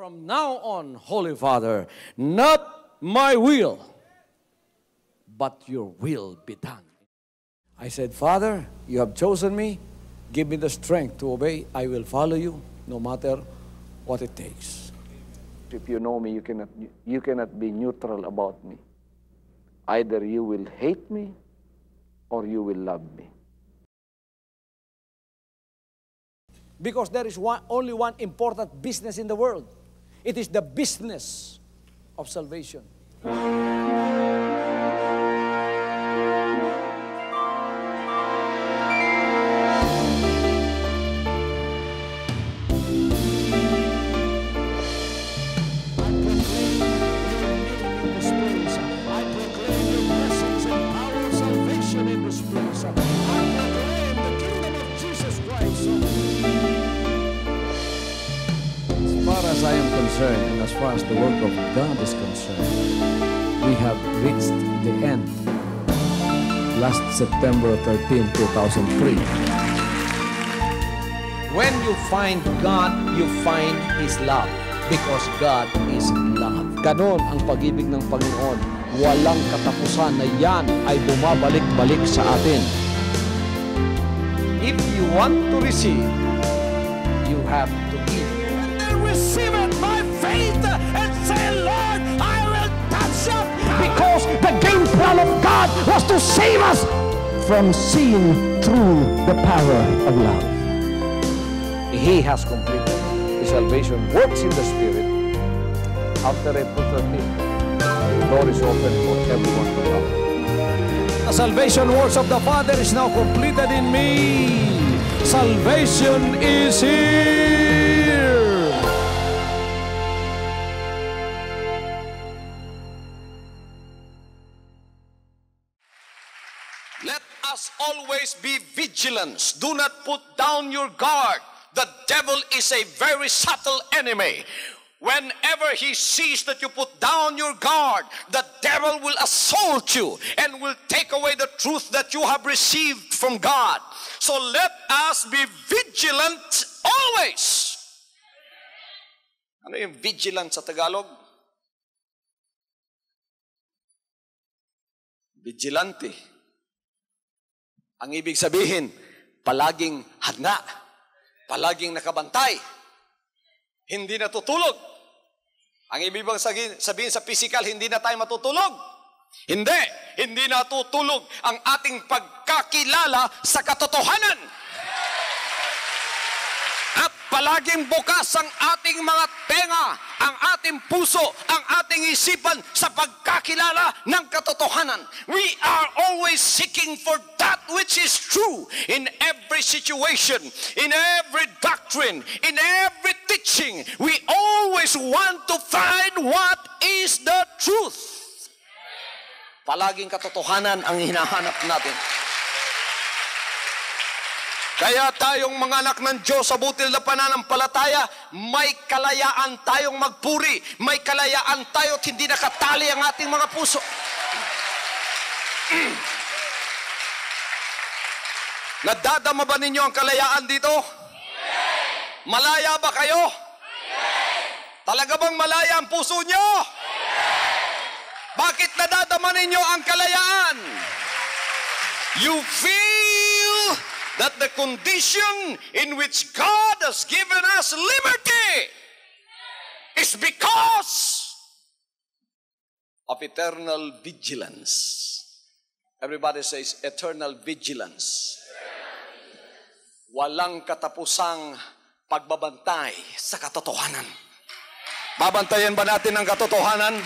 From now on, Holy Father, not my will, but your will be done. I said, Father, you have chosen me. Give me the strength to obey. I will follow you no matter what it takes. If you know me, you cannot be neutral about me. Either you will hate me or you will love me. Because there is only one important business in the world. It is the business of salvation. As I am concerned, and as far as the work of God is concerned, we have reached the end. Last September 13, 2003. When you find God, you find His love. Because God is love. Ganon ang pag-ibig ng Panginoon. Walang katapusan na yan ay bumabalik-balik sa atin. If you want to receive, you have to give. Receive it by faith and say, Lord, I will touch up. Because the game plan of God was to save us from seeing through the power of love. He has completed His salvation works in the Spirit. After April 13th, the door is open for everyone to come. The salvation works of the Father is now completed in me. Salvation is here. Let us always be vigilant. Do not put down your guard. The devil is a very subtle enemy. Whenever he sees that you put down your guard, the devil will assault you and will take away the truth that you have received from God. So let us be vigilant always. Ano yung vigilant sa Tagalog? Vigilante. Ang ibig sabihin, palaging handa, palaging nakabantay, hindi natutulog. Ang ibig sabihin sa physical, hindi na tayo matutulog. Hindi natutulog ang ating pagkakilala sa katotohanan. At palaging bukas ang ating mga tenga, ang ating puso, ang ating isipan sa pagkakilala ng katotohanan. We are always seeking for that which is true in every situation, in every doctrine, in every teaching. We always want to find what is the truth. Palaging katotohanan ang hinahanap natin. Kaya tayong mga anak ng Diyos sa butil na pananampalataya, may kalayaan tayong magpuri, may kalayaan tayo at hindi nakatali ang ating mga puso. Nadadama ba ninyo ang kalayaan dito? Malaya ba kayo? Talaga bang malaya ang puso nyo? Bakit nadadama ninyo ang kalayaan? You feel that the condition in which God has given us liberty is because of eternal vigilance. Everybody says eternal vigilance. Walang katapusang pagbabantay sa katotohanan. Babantayan ba natin ang katotohanan?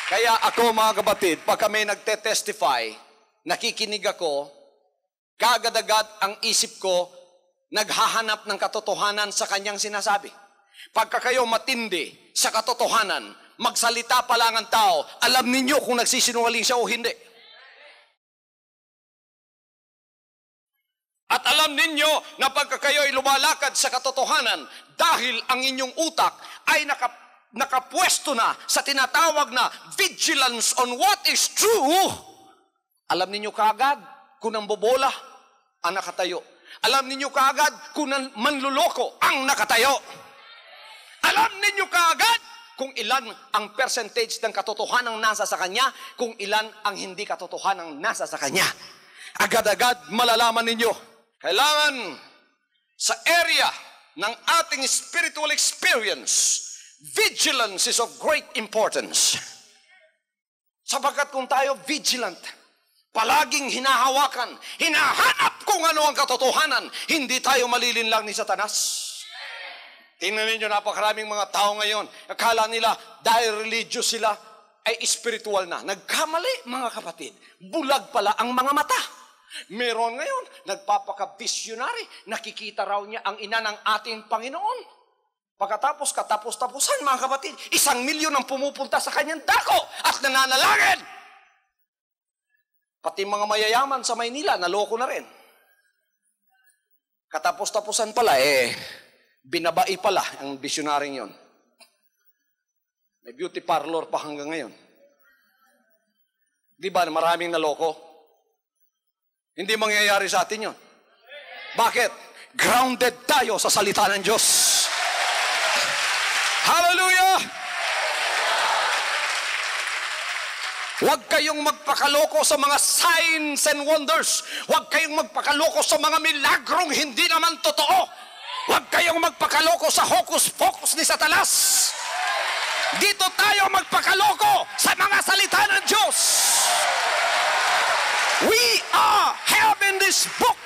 Kaya ako, mga kapatid, pag kami nagte-testify, nakikinig ako, kagad-agad ang isip ko naghahanap ng katotohanan sa kanyang sinasabi. Pagka kayo matindi sa katotohanan, magsalita pa lang ang tao, alam ninyo kung nagsisinungaling siya o hindi. At alam ninyo na pagka kayo ay lumalakad sa katotohanan, dahil ang inyong utak ay nakapwesto na sa tinatawag na vigilance on what is true, alam ninyo kaagad kung ang bobola ang nakatayo. Alam ninyo kaagad kung ang manluloko ang nakatayo. Alam ninyo kaagad kung ilan ang percentage ng katotohanang nasa sa kanya, kung ilan ang hindi katotohanang nasa sa kanya. Agad-agad malalaman ninyo. Kailangan sa area ng ating spiritual experience, vigilance is of great importance. Sapagkat kung tayo vigilant, palaging hinahawakan, hinahanap kung ano ang katotohanan, hindi tayo malilinlang ni Satanas. Tingnan ninyo, napakaraming mga tao ngayon, akala nila dahil religious sila, ay spiritual na. Nagkamali, mga kapatid. Bulag pala ang mga mata. Meron ngayon, nagpapaka-visionary, nakikita raw niya ang ina ng ating Panginoon. Pagkatapos, katapos-tapusan, mga kapatid, 1,000,000 ang pumupunta sa kanyang dako at nananalangin. Pati mga mayayaman sa Maynila, naloko na rin. Katapos-tapusan pala, binabai pala ang visionaryong yon. May beauty parlor pa hanggang ngayon. Di ba maraming naloko? Hindi mangyayari sa atin yon. Bakit? Grounded tayo sa salita ng Diyos. Hallelujah! Huwag kayong magpakaloko sa mga signs and wonders. Huwag kayong magpakaloko sa mga milagrong hindi naman totoo. Huwag kayong magpakaloko sa hocus-pocus ni Satanas. Dito tayo magpakaloko sa mga salita ng Diyos. We are having this book,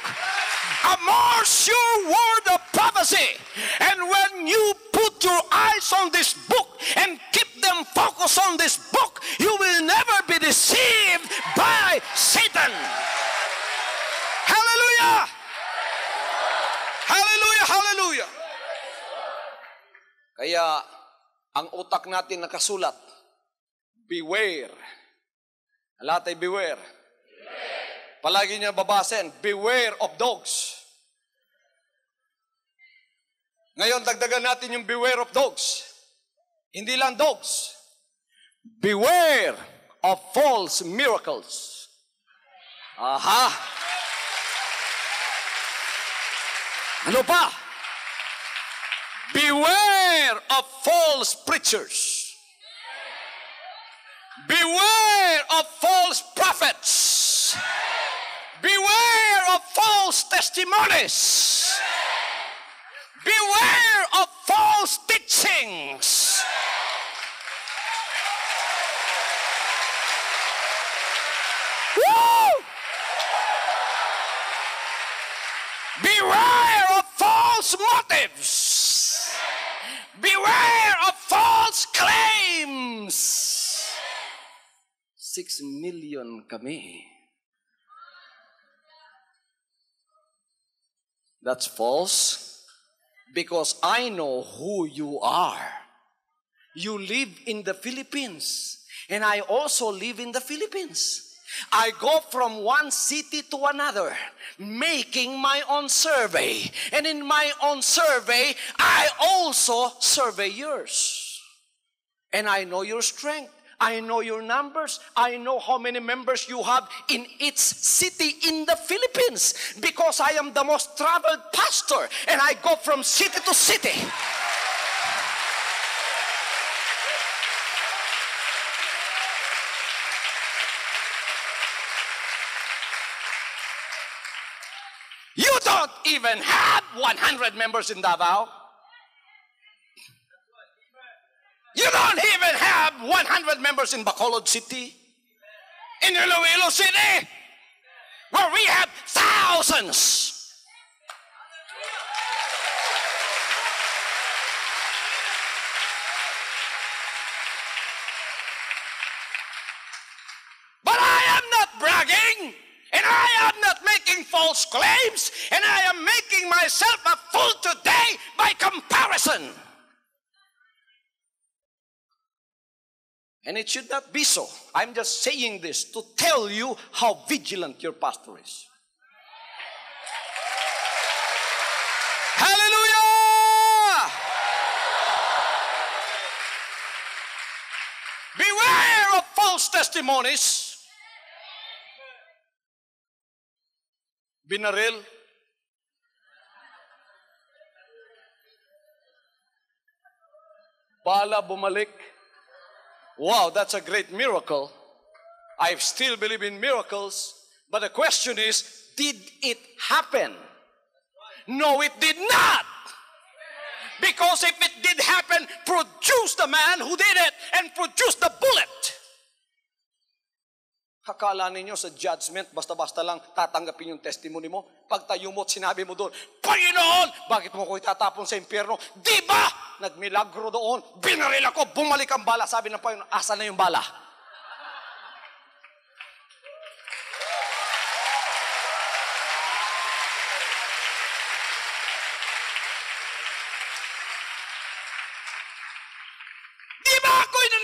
a more sure word of prophecy. And when you put your eyes on this book and keep them focused on this book, you will never be deceived by Satan. Hallelujah! Hallelujah! Hallelujah! Kaya, ang utak natin nakasulat, beware. Lahat ay beware. Palagi niya babasin, beware of dogs. Ngayon, dagdagan natin yung beware of dogs. Hindi lang dogs. Beware of false miracles. Aha! Ano pa? Beware of false preachers. Beware of false prophets. Beware of false testimonies. Beware of false teachings. Woo! Beware of false motives. Beware of false claims. 6 million kami. That's false. Because I know who you are. You live in the Philippines. And I also live in the Philippines. I go from one city to another, making my own survey. And in my own survey, I also survey yours. And I know your strength. I know your numbers. I know how many members you have in each city in the Philippines. Because I am the most traveled pastor. And I go from city to city. You don't even have 100 members in Davao. You don't even have 100 members in Bacolod City, in Iloilo City, where we have thousands. But I am not bragging, and I am not making false claims, and I am making myself a fool today by comparison. And it should not be so. I'm just saying this to tell you how vigilant your pastor is. Hallelujah! Beware of false testimonies. Binaril. Bala bumalik. Wow, that's a great miracle. I still believe in miracles. But the question is, did it happen? No, it did not. Because if it did happen, produce the man who did it and produce the bullet. Akala ninyo sa judgment, basta-basta lang tatanggapin yung testimony mo. Pagtayo mo at sinabi mo doon, Panginoon, bakit mo ko itatapon sa impyerno? Di ba? Nagmilagro doon, binaril ako, bumalik ang bala. Sabi ng Panginoon, asa na yung bala?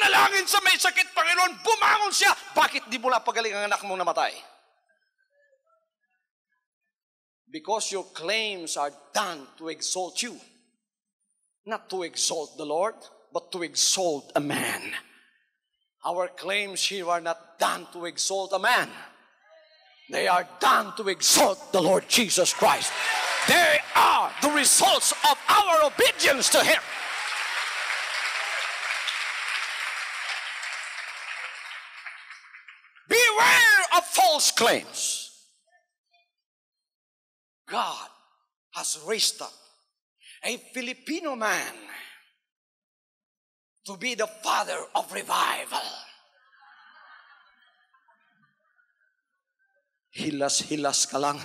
Nanalangin sa may sakit, Panginoon, bumangon siya. Bakit di mo napagaling ang anak mong namatay? Because your claims are done to exalt you. Not to exalt the Lord, but to exalt a man. Our claims here are not done to exalt a man. They are done to exalt the Lord Jesus Christ. They are the results of our obedience to Him. Beware of false claims. God has raised up a Filipino man to be the father of revival. Hilas-hilas ka lang.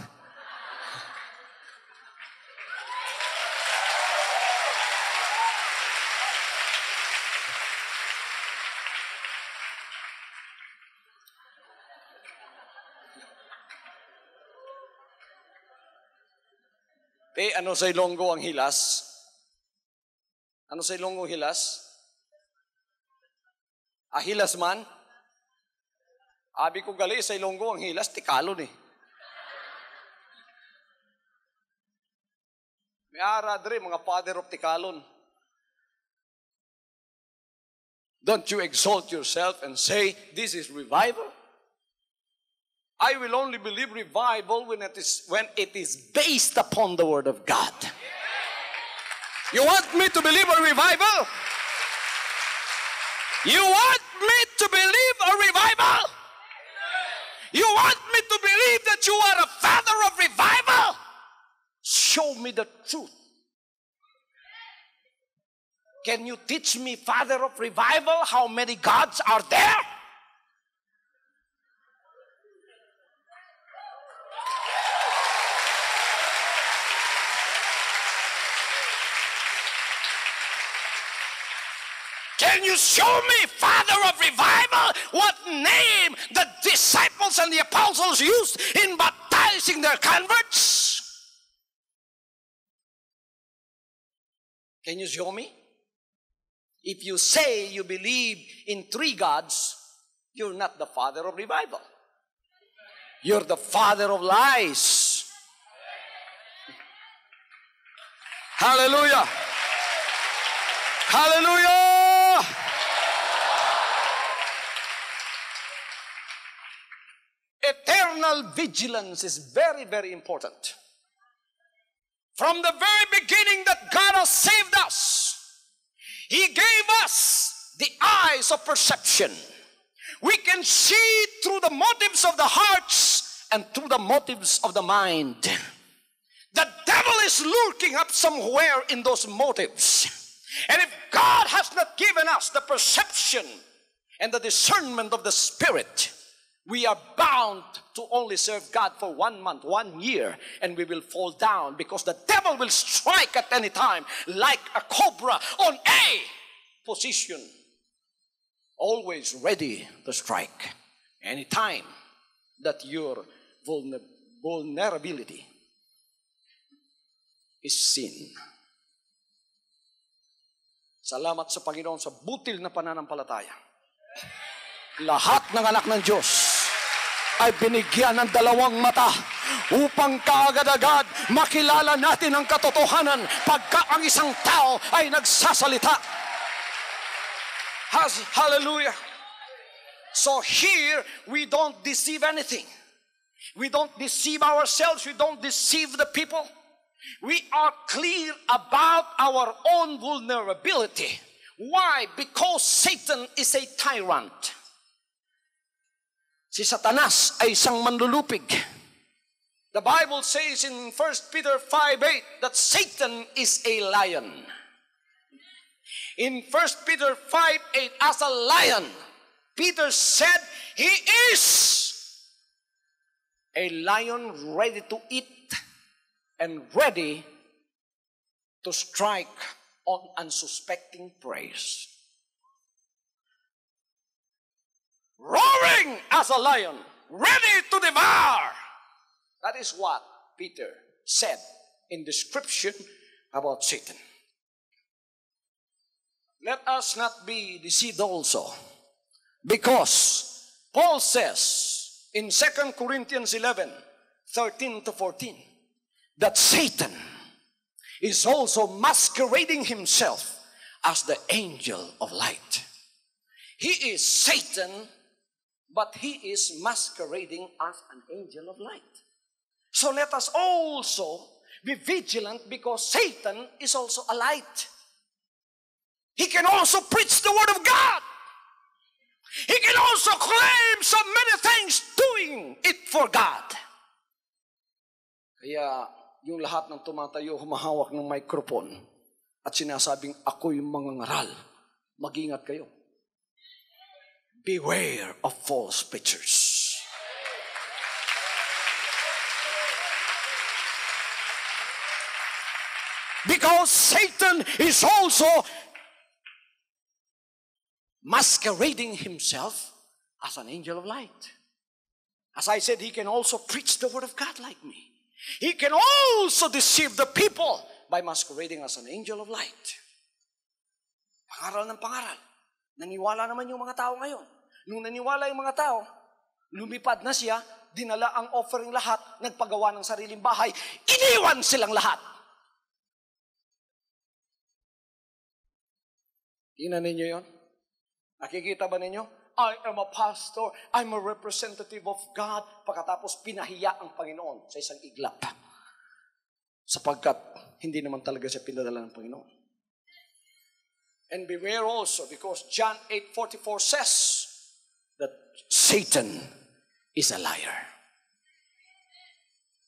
Ano sa Ilonggo ang hilas? Ano sa Ilonggo hilas? Hilas man? Abi ko gali sa Ilonggo ang hilas, tikalon eh. May ara dre, mga father of tikalon. Don't you exalt yourself and say, this is revival? I will only believe revival when it is based upon the Word of God. You want me to believe a revival? You want me to believe a revival? You want me to believe that you are a father of revival? Show me the truth. Can you teach me, father of revival, how many gods are there? Can you show me, father of revival, what name the disciples and the apostles used in baptizing their converts? Can you show me? If you say you believe in 3 gods, you're not the father of revival. You're the father of lies. Hallelujah. Hallelujah. Eternal vigilance is very, very important. From the very beginning that God has saved us, He gave us the eyes of perception. We can see through the motives of the hearts and through the motives of the mind. The devil is lurking up somewhere in those motives. And if God has not given us the perception and the discernment of the Spirit, we are bound to only serve God for 1 month, 1 year, and we will fall down because the devil will strike at any time like a cobra on a position, always ready to strike any time that your vulnerability is seen. Salamat sa Panginoon sa butil na pananampalataya. Lahat ng anak ng Diyos ay binigyan ng 2 mata upang kaagad-agad makilala natin ang katotohanan pagka ang isang tao ay nagsasalita. Hallelujah. So here, we don't deceive anything. We don't deceive ourselves. We don't deceive the people. We are clear about our own vulnerability. Why? Because Satan is a tyrant. Si Satanas ay isang manlulupig. The Bible says in 1 Peter 5:8 that Satan is a lion. In 1 Peter 5:8, as a lion, Peter said he is a lion ready to eat and ready to strike on unsuspecting prey. Roaring as a lion, ready to devour. That is what Peter said in description about Satan. Let us not be deceived also, because Paul says in 2 Corinthians 11:13-14 that Satan is also masquerading himself as the angel of light. He is Satan, but he is masquerading as an angel of light. So let us also be vigilant, because Satan is also a light. He can also preach the word of God. He can also claim so many things doing it for God. Kaya yung lahat ng tumatayo, humahawak ng microphone at sinasabing, ako'y mangangaral, mag-ingat kayo. Beware of false preachers. Because Satan is also masquerading himself as an angel of light. As I said, he can also preach the word of God like me. He can also deceive the people by masquerading as an angel of light. Pangaral ng pangaral. Naniwala naman yung mga tao ngayon. Nung naniwala yung mga tao, lumipad na siya, dinala ang offering lahat, nagpagawa ng sariling bahay, iniwan silang lahat. Tingnan ninyo yun? Nakikita ba ninyo? I am a pastor. I'm a representative of God. Pagkatapos pinahiya ang Panginoon sa isang iglap. Sapagkat hindi naman talaga siya pinadala ng Panginoon. And beware also, because John 8:44 says that Satan is a liar.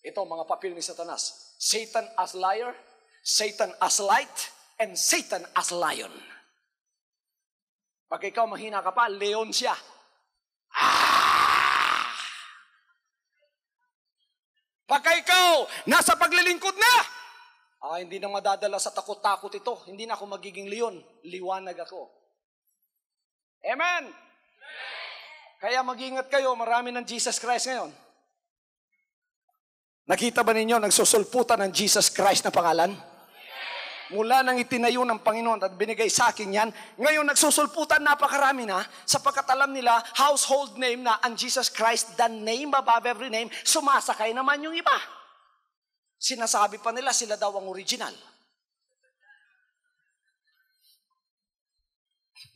Ito mga papel ni Satanas. Satan as liar, Satan as light, and Satan as lion. Pag ikaw mahina ka pa, leon siya. Ah! Pag ikaw nasa paglilingkod na, hindi na madadala sa takot-takot ito. Hindi na ako magiging leon. Liwanag ako. Amen? Kaya mag-ingat kayo, marami ng Jesus Christ ngayon. Nakita ba ninyo, nagsusulputan ng Jesus Christ na pangalan? Mula nang itinayo ng Panginoon at binigay sa akin yan, ngayon nagsusulputan, napakarami na, sapagkat alam nila, household name na ang Jesus Christ, the name above every name, sumasakay naman yung iba. Sinasabi pa nila, sila daw ang original.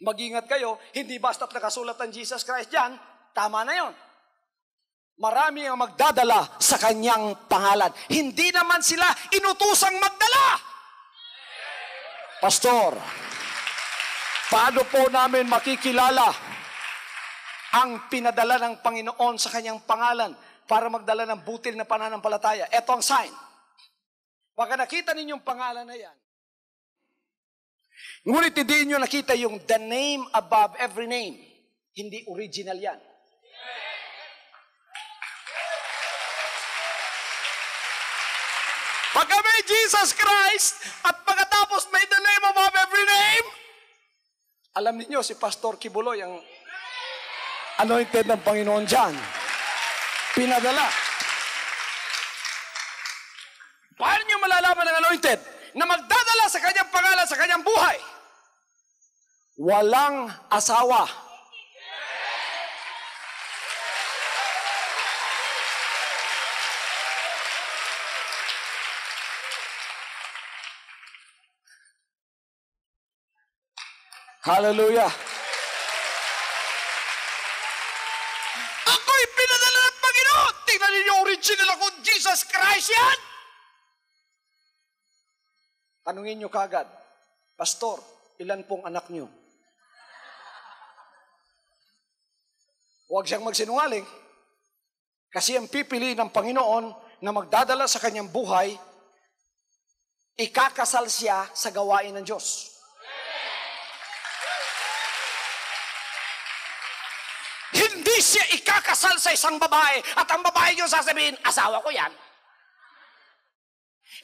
Mag-ingat kayo, hindi basta't nakasulat ang Jesus Christ dyan, tama na yon. Marami ang magdadala sa kanyang pangalan. Hindi naman sila inutusang magdala. Pastor, paano po namin makikilala ang pinadala ng Panginoon sa kanyang pangalan para magdala ng butil na pananampalataya? Ito ang sign. Pagka nakita ninyong pangalan na yan, ngunit hindi nyo nakita yung the name above every name, hindi original yan. Pagka may Jesus Christ at pagkatapos may the name above every name, alam niyo si Pastor Kibuloy ang anointed ng Panginoon dyan. Pinadala. Paano niyo malalaman ang anointed na magdadala sa kanyang pangalan sa kanyang buhay? Walang asawa. Hallelujah. Ako'y pinadala ng Panginoon. Tingnan ninyo, original ako, Jesus Christ yan. Tanungin nyo kagad, Pastor, ilan pong anak niyo? Huwag siyang magsinungaling. Kasi ang pipili ng Panginoon na magdadala sa kanyang buhay, ikakasal siya sa gawain ng Diyos. Hindi siya ikakasal sa isang babae at ang babae niyo sasabihin, asawa ko yan.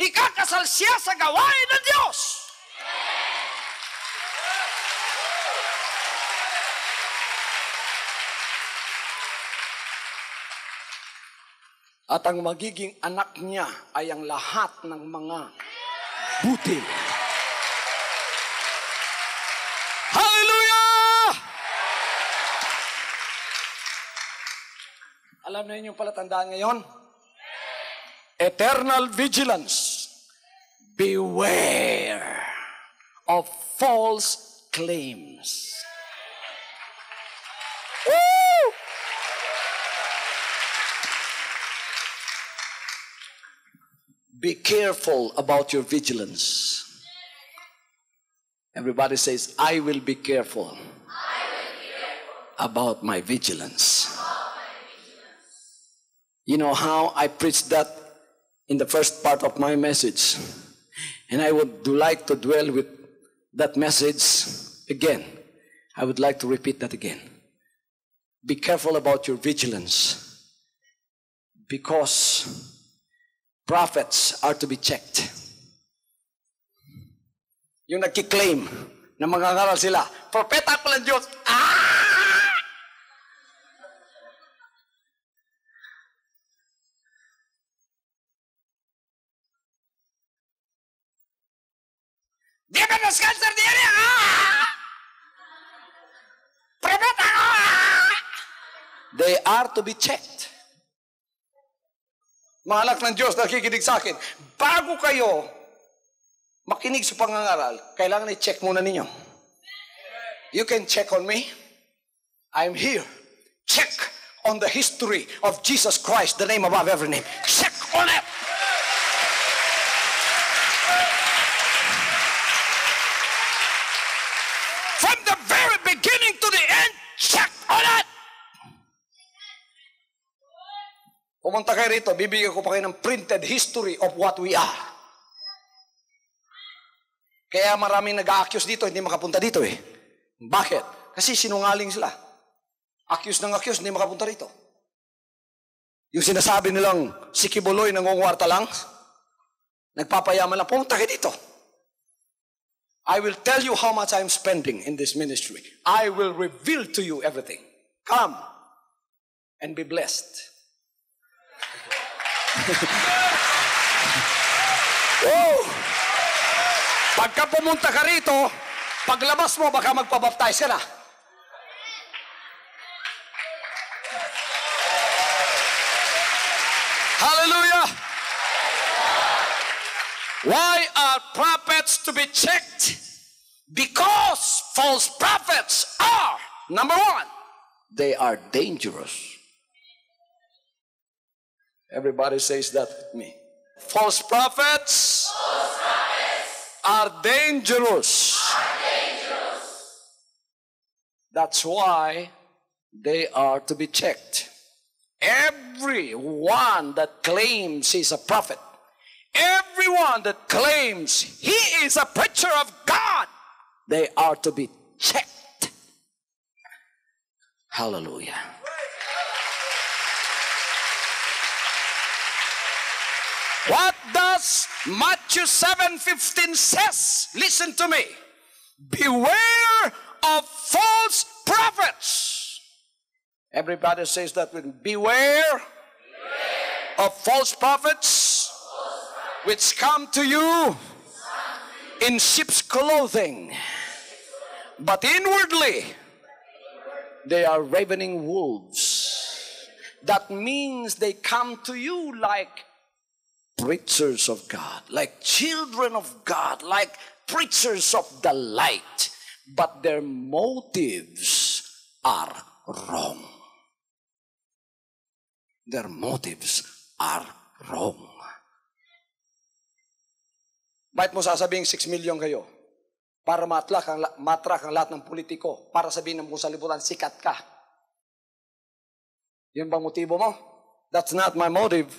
Ikakasal siya sa gawain ng Diyos. At ang magiging anak niya ay ang lahat ng mga butil. Hallelujah! Alam na yun yung palatandaan ngayon? Eternal vigilance. Beware of false claims. Woo! Be careful about your vigilance. Everybody says, I will be careful, about my vigilance. You know how I preached that in the first part of my message. And I would like to dwell with that message again. I would like to repeat that again. Be careful about your vigilance. Because prophets are to be checked. Yung nagkiklaim na mangangaral sila, propeta ko lang Diyos. Di ba nas-cancer di yan? Propeta ko! They are to be checked. Mga anak ng Diyos na nakikinig sa akin, bago kayo makinig sa pangangaral, kailangan i-check muna ninyo. You can check on me. I'm here. Check on the history of Jesus Christ, the name above every name. Check on it. From the very beginning to the end, check on it. Pumunta kayo rito, bibigyan ko pa kayo ng printed history of what we are. Kaya maraming nag-a-accuse dito, hindi makapunta dito eh. Bakit? Kasi sinungaling sila. Accuse ng accuse, hindi makapunta rito. Yung sinasabi nilang si Kibuloy nangungwarta lang, nagpapayaman lang, pumunta kayo dito. I will tell you how much I'm spending in this ministry. I will reveal to you everything. Come and be blessed. Oh! Pagka pumunta ka rito, paglabas mo, baka magpabaptize ka na. Hallelujah! Why are prophets to be checked? Because false prophets are, number one, they are dangerous. Everybody says that with me. False prophets, are dangerous. That's why they are to be checked. Everyone that claims he's a prophet, everyone that claims he is a preacher of God, they are to be checked. Hallelujah. What does Matthew 7:15 says? Listen to me. Beware of false prophets. Everybody says that with me. Beware of false prophets which come to you in sheep's clothing, but inwardly they are ravening wolves. That means they come to you like preachers of God, like children of God, like preachers of the light, but their motives are wrong. Their motives are wrong. Bakit mo sasabing 6 million kayo? para matrak ang lahat ng politiko, para sabihin ng buong salibutan, sikat ka. Yun bang motibo mo? That's not my motive.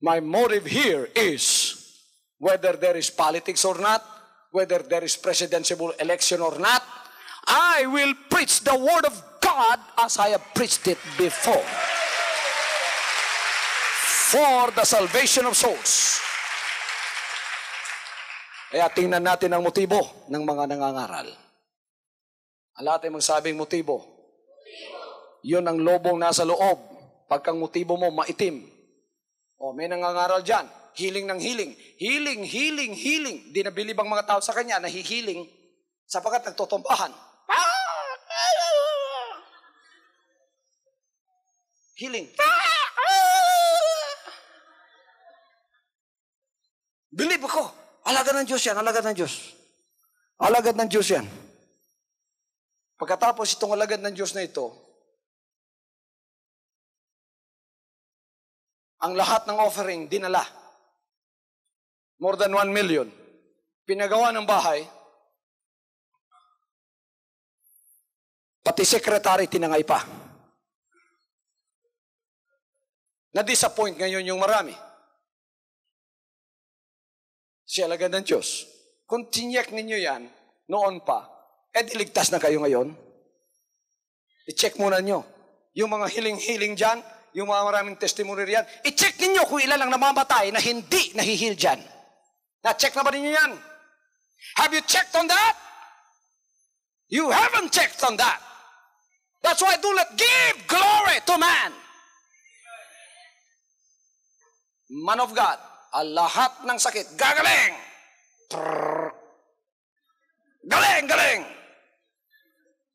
My motive here is whether there is politics or not, whether there is presidential election or not, I will preach the word of God as I have preached it before. For the salvation of souls. Kaya tingnan natin ang motibo ng mga nangangaral. Ang lahat ay magsabing motibo. Yun ang lobong nasa loob. Pagkang motibo mo maitim. O may nangangaral dyan. Healing ng healing. Healing, healing, healing. Di nabilib ang mga tao sa kanya na hihiling sapagkat nagtotombahan. Healing. Believe ako. Alagad ng Diyos yan, alagad ng Diyos. Alagad ng Diyos yan. Pagkatapos itong alagad ng Diyos na ito, ang lahat ng offering dinala. More than 1 million. Pinagawa ng bahay. Pati secretary tinangay pa. Na-disappoint ngayon yung marami. Siya alagad ng Diyos. Kung tinyek ninyo yan, noon pa, diligtas na kayo ngayon. I-check muna nyo. Yung mga hiling-hiling dyan, yung mga maraming testimony riyan, i-check ninyo kung ilan lang namamatay na hindi nahihil dyan. Na-check na ba ninyo yan? Have you checked on that? You haven't checked on that. That's why do not give glory to man. Man of God, ang lahat ng sakit, gagaling! Galing, galing!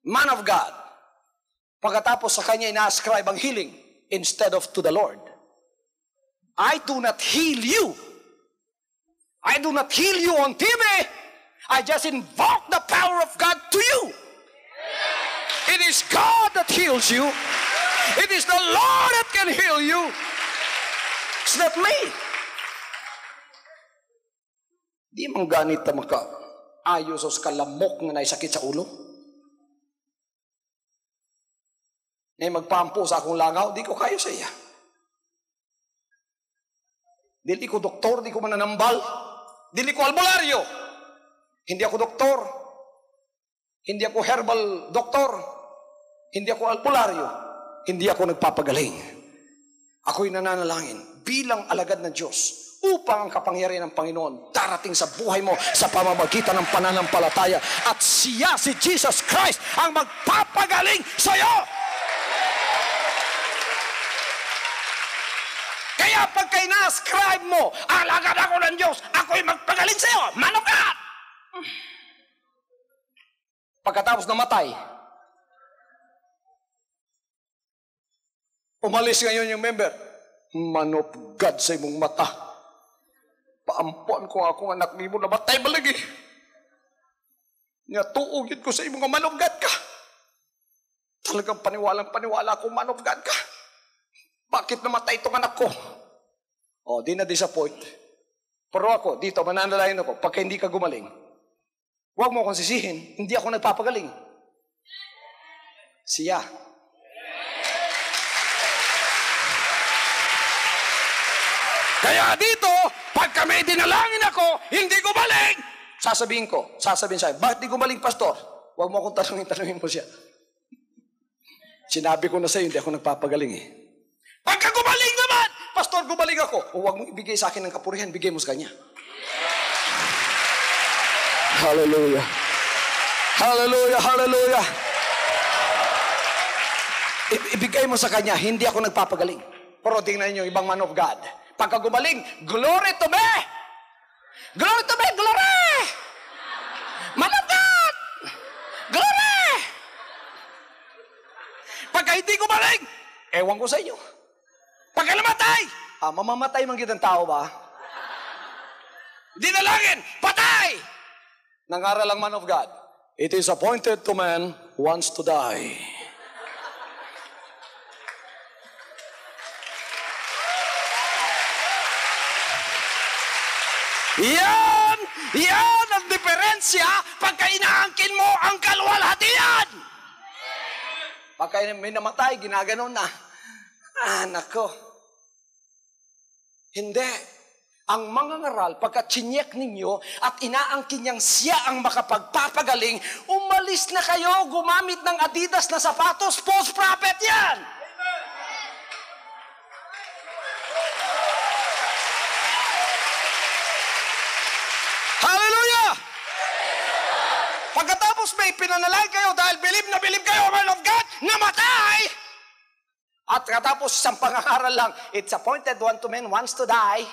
Man of God, pagkatapos sa kanya ina-ascribe ang healing instead of to the Lord. I do not heal you. I do not heal you on TV. I just invoke the power of God to you. It is God that heals you. It is the Lord that can heal you. It's not me. Di mang ganit na maka-ayos o kalamok na naisakit sa ulo. Na magpampo sa akong langaw, di ko kayo sa iya. Dili ko doktor, di ko mananambal. Dili ko albularyo. Hindi ako doktor. Hindi ako herbal doktor. Hindi ako albularyo. Hindi ako nagpapagaling. Ako'y nananalangin bilang alagad ng Diyos upang ang kapangyarihan ng Panginoon darating sa buhay mo sa pamamagitan ng pananampalataya at siya, si Jesus Christ, ang magpapagaling sa iyo. Kaya pagka ina-ascribe mo, alagad ako ng Diyos, ako'y magpagaling sa iyo, man of God. Pagkatapos namatay, umalis ngayon yung member, man of God sa imong mata. Paampuan ko akong anak ni mo na batay balagi. Nga tuugid ko sa imong man of God ka. Talagang paniwala akong man of God ka. Bakit namatay itong anak ko? O, di na disappoint. Pero ako, dito, mananalayan ako, pagka hindi ka gumaling, huwag mo akong sisihin, hindi ako nagpapagaling. Siya. Kaya dito, pagka may dinalangin ako, hindi gumaling, sasabihin sa'yo, bakit di gumaling, pastor? Huwag mo akong tanungin mo siya. Sinabi ko na sa'yo, hindi ako nagpapagaling eh. Pagka gumaling naman, pastor, gumaling ako. O huwag mong ibigay sa akin ng kapurihan, bigay mo sa kanya. Hallelujah. Hallelujah, hallelujah. Ibigay mo sa kanya, hindi ako nagpapagaling. Pero tingnan niyo, ibang man of God. Pagka gumaling, glory to me! Glory to me! Glory! Man of God! Glory! Pagka hindi gumaling, ewan ko sa inyo. Pagka namatay, mamamatay man kitang tao ba? Dinalangin, patay! Nangaral ang man of God. It is appointed to man once to die. Yan diferensya pagka inaangkin mo ang kaluwalhatian. Pagka may namatay, ginaganon na. Nako. Hindi. Ang mga ngaral, pagka chinyek ninyo at inaangkin niyang siya ang makapagpapagaling, umalis na kayo, gumamit ng Adidas na sapatos, false prophet yan! Hallelujah! Pagkatapos may pinanalay kayo dahil believe na believe kayo, man of God, namatay! At katapos isang pangangaral lang, it's appointed one to men wants to die.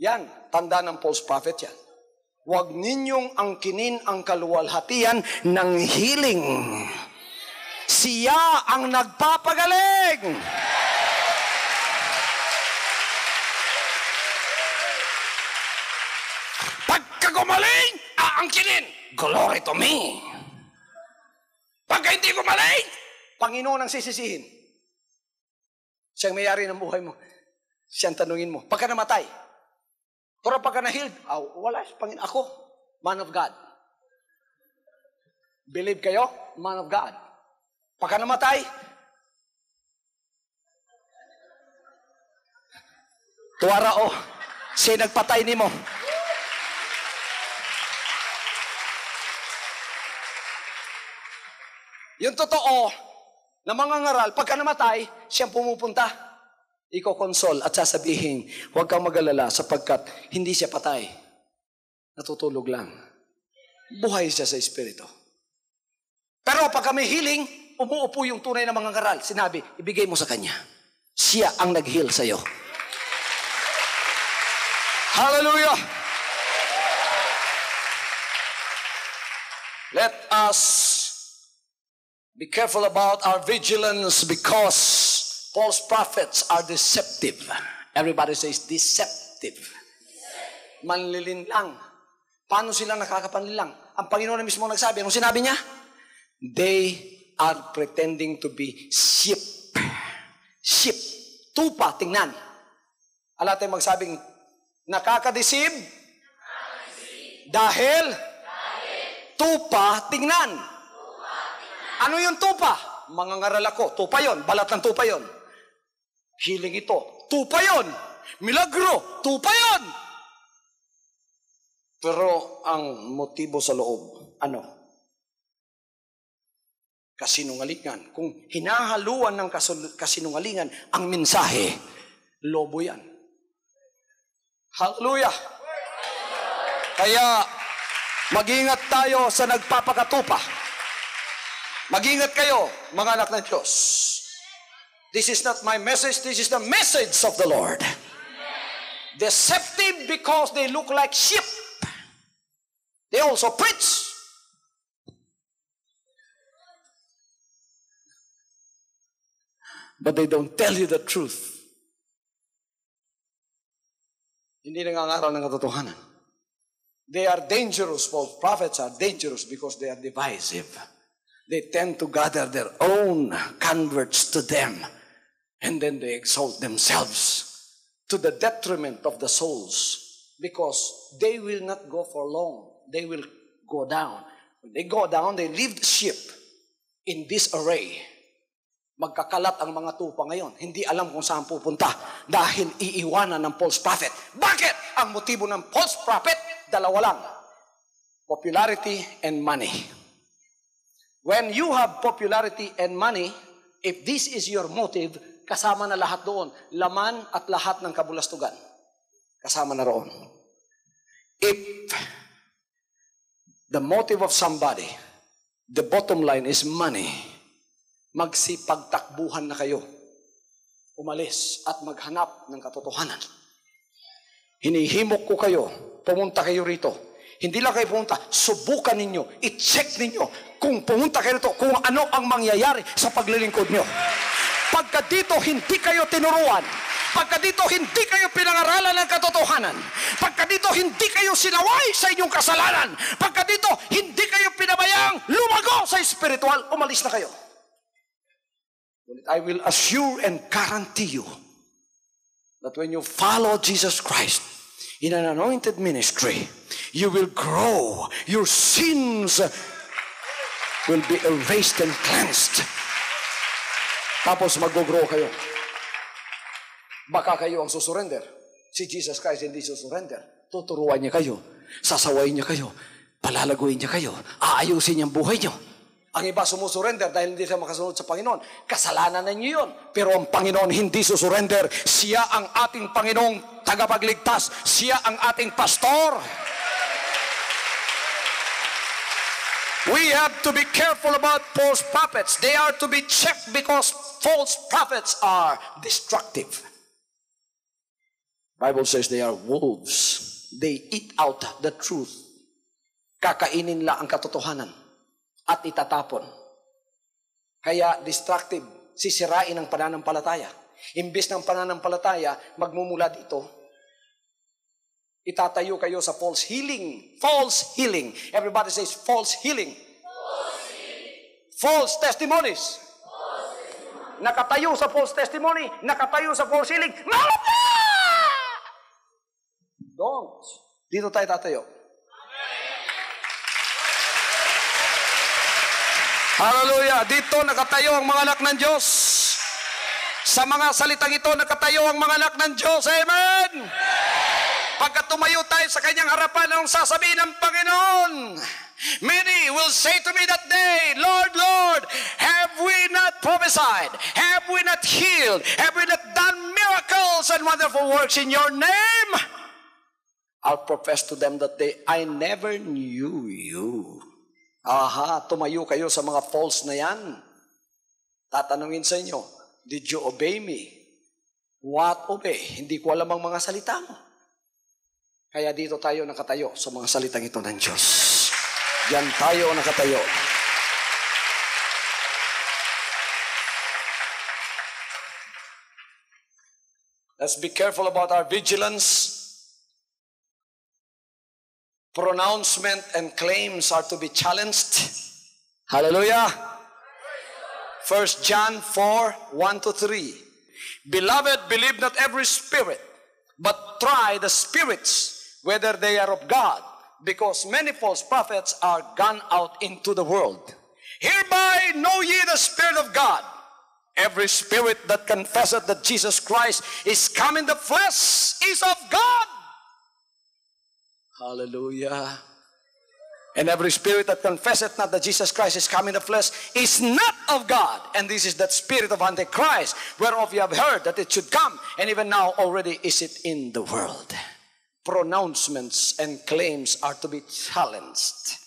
Yan, tanda ng false prophet yan. Huwag ninyong angkinin ang kaluwalhatian ng healing. Siya ang nagpapagaling. Pagka gumaling, aangkinin. Glory to me. Pagka hindi gumaling, Panginoon ang sisisihin. Siyang may-ari ng buhay mo. Siyang tanungin mo. Pagka namatay, pero pagka na-healed, wala, Panginoon. Ako, man of God. Believe kayo, man of God. Pagka namatay, tuwara siya nagpatay ni mo. Yung totoo, na mga ngaral, pagka namatay, siyang pumupunta. Iko-console at sasabihin, huwag kang mag-alala sapagkat hindi siya patay. Natutulog lang. Buhay siya sa Espiritu. Pero pag kami healing, umuupo yung tunay na mga ngaral. Sinabi, ibigay mo sa kanya. Siya ang nag-heal sa'yo. Hallelujah! Let us be careful about our vigilance because false prophets are deceptive. Everybody says deceptive. Manlilinlang. Paano sila nakakapanlilang? Ang Panginoon na mismo nagsabi. Anong sinabi niya? They are pretending to be sheep. Sheep. Tupa, tingnan. Alam tayo magsabing, nakakadeceive? Dahil? Tupa, tingnan. Ano yung tupa? Mga ngaral ako. Tupa yon. Balat ng tupa yon. Healing ito. Tupa yon. Milagro. Tupa yon. Pero ang motibo sa loob, ano? Kasinungalingan. Kung hinahaluan ng kasinungalingan ang mensahe, lobo yan. Hallelujah! Kaya, mag-ingat tayo sa nagpapakatupa. Mag-ingat kayo, mga anak ng Diyos. This is not my message, this is the message of the Lord. Deceptive because they look like sheep. They also preach. But they don't tell you the truth. Hindi nangangaral ng katotohanan. They are dangerous. False prophets are dangerous because they are divisive. They tend to gather their own converts to them. And then they exalt themselves to the detriment of the souls. Because they will not go for long. They will go down. When they go down, they leave the ship in disarray. Magkakalat ang mga tupa ngayon. Hindi alam kung saan pupunta dahil iiwanan ng false prophet. Bakit? Ang motibo ng false prophet, dalawa lang. Popularity and money. When you have popularity and money, if this is your motive, kasama na lahat doon. Laman at lahat ng kabulastugan. Kasama na roon. If the motive of somebody, the bottom line is money, magsipagtakbuhan na kayo. Umalis at maghanap ng katotohanan. Hinihimok ko kayo, pumunta kayo rito. Hindi lang kayo pumunta, subukan ninyo, i-check ninyo kung pumunta kayo rito, kung ano ang mangyayari sa paglilingkod nyo. Pagka dito hindi kayo tinuruan, pagka dito hindi kayo pinangaralan ng katotohanan, pagka dito hindi kayo sinaway sa inyong kasalanan, pagka dito hindi kayo pinabayang lumago sa spiritual, umalis na kayo. I will assure and guarantee you that when you follow Jesus Christ, in an anointed ministry, you will grow. Your sins will be erased and cleansed. Tapos mag-grow kayo. Baka kayo ang susurrender. Si Jesus Christ hindi susurrender. Tuturuan niya kayo. Sasawayin niya kayo. Palalaguin niya kayo. Aayusin niya ang buhay niyo. Ang iba sumusurrender dahil hindi siya makasunod sa Panginoon. Kasalanan na niyo yun. Pero ang Panginoon hindi susurrender. Siya ang ating Panginoong tagapagligtas. Siya ang ating pastor. We have to be careful about false prophets. They are to be checked because false prophets are destructive. Bible says they are wolves. They eat out the truth. Kakainin nila ang katotohanan at itatapon. Kaya destructive, sisirain ang pananampalataya. Imbes ng pananampalataya, magmumula dito, itatayo kayo sa false healing. False healing. Everybody says false healing. False healing. False testimonies. False testimony. Nakatayo sa false testimony, nakatayo sa false healing. Don't. Dito tayo tatayo. Hallelujah. Dito nakatayo ang mga anak ng Diyos. Sa mga salitang ito nakatayo ang mga anak ng Diyos. Amen. Pagka tumayo tayo sa kanyang harapan, anong sasabihin ng Panginoon? Many will say to me that day, Lord, Lord, have we not prophesied? Have we not healed? Have we not done miracles and wonderful works in your name? I'll profess to them that day, I never knew you. Aha, tumayo kayo sa mga false na yan. Tatanungin sa inyo, did you obey me? What obey? Hindi ko alam ang mga salita mo. Kaya dito tayo nakatayo sa mga salitang ito ng Diyos. Diyan tayo nakatayo. Let's be careful about our vigilance. Pronouncement and claims are to be challenged. Hallelujah. 1 John 4, 1-3. Beloved, believe not every spirit, but try the spirits, whether they are of God, because many false prophets are gone out into the world. Hereby know ye the Spirit of God. Every spirit that confesseth that Jesus Christ is come in the flesh is of God. Hallelujah. And every spirit that confesseth not that Jesus Christ is come in the flesh is not of God. And this is that spirit of Antichrist, whereof you have heard that it should come, and even now already is it in the world. Pronouncements and claims are to be challenged.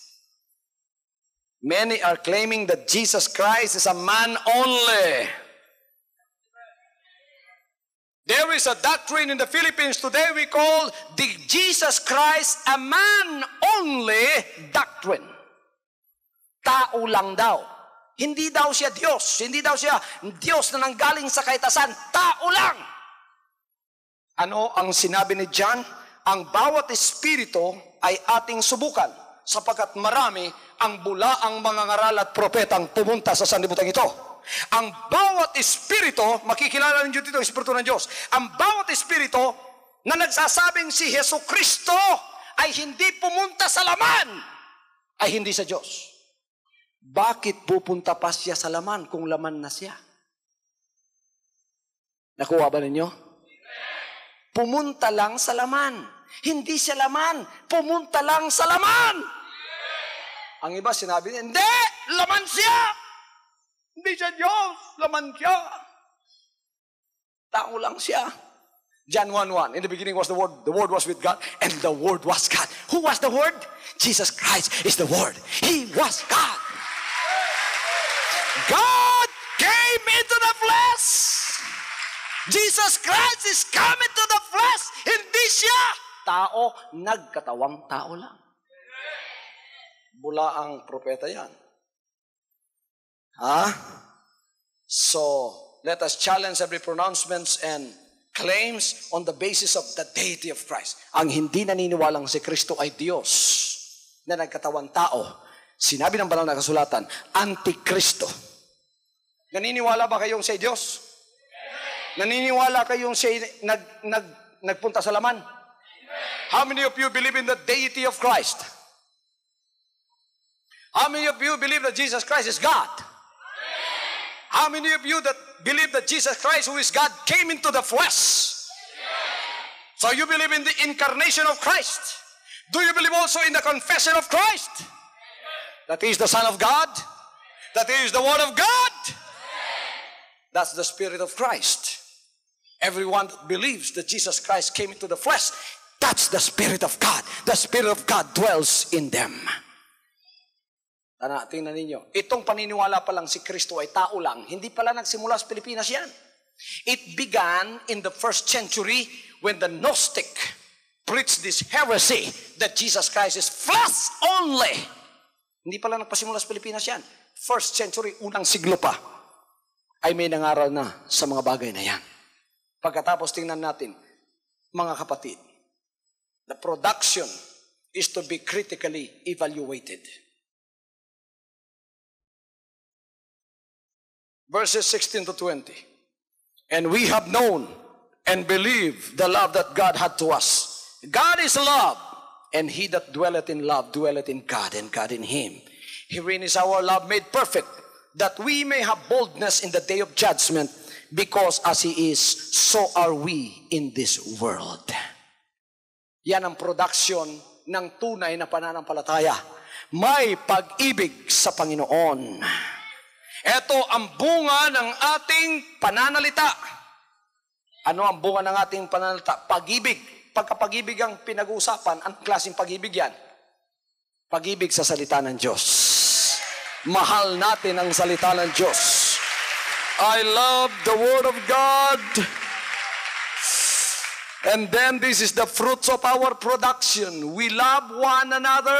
Many are claiming that Jesus Christ is a man only. There is a doctrine in the Philippines today we call the Jesus Christ a man only doctrine. Tao lang daw. Hindi daw siya Diyos. Hindi daw siya Diyos na nanggaling sa kaitasan. Tao lang. Ano ang sinabi ni John? Ang bawat espiritu ay ating subukan, sapagkat marami ang bulaang mga ngaral at propetang pumunta sa sanlibutan ito. Ang bawat espiritu, makikilala ninyo dito ang espiritu ng Diyos. Ang bawat espiritu na nagsasabing si Jesucristo ay hindi pumunta sa laman, ay hindi sa Diyos. Bakit pupunta pa siya sa laman kung laman na siya? Nakuha ba ninyo? Pumunta lang sa laman. Hindi siya laman. Pumunta lang sa laman. Ang iba sinabi niya, hindi, laman siya. Hindi siya Diyos, laman siya. Tao lang siya. John 1:1, in the beginning was the Word was with God, and the Word was God. Who was the Word? Jesus Christ is the Word. He was God. God came into the flesh. Jesus Christ is coming to the flesh. Hindi siya tao, nagkatawang tao lang. Bula ang propeta yan. So, let us challenge every pronouncements and claims on the basis of the deity of Christ. Ang hindi naniniwalang si Kristo ay Diyos na nagkatawang tao. Sinabi ng banal na kasulatan, Antikristo. Naniniwala ba kayong siya Diyos? Naniniwala kayong siya nagpunta sa laman? How many of you believe in the deity of Christ? How many of you believe that Jesus Christ is God? How many of you that believe that Jesus Christ, who is God, came into the flesh? So you believe in the incarnation of Christ. Do you believe also in the confession of Christ? That He is the Son of God? That He is the Word of God? That's the Spirit of Christ. Everyone that believes that Jesus Christ came into the flesh, that's the Spirit of God. The Spirit of God dwells in them. Tingnan ninyo, itong paniniwala pa lang si Kristo ay tao lang, hindi pala nagsimula sa Pilipinas yan. It began in the 1st century when the Gnostic preached this heresy that Jesus Christ is flesh only. Hindi pala nagpasimula sa Pilipinas yan. 1st century, unang siglo pa, ay may nangaral na sa mga bagay na yan. Pagkatapos tingnan natin, mga kapatid, the production is to be critically evaluated. Verses 16 to 20. And we have known and believed the love that God had to us. God is love, and he that dwelleth in love dwelleth in God, and God in him. Herein is our love made perfect, that we may have boldness in the day of judgment, because as he is, so are we in this world. Yan ang production ng tunay na pananampalataya. May pag-ibig sa Panginoon. Ito ang bunga ng ating pananalita. Ano ang bunga ng ating pananalita? Pag-ibig. Pagkapag-ibig ang pinag-uusapan, anong klaseng pag-ibig yan? Pag-ibig sa salita ng Diyos. Mahal natin ang salita ng Diyos. I love the Word of God. And then this is the fruits of our production. We love one another.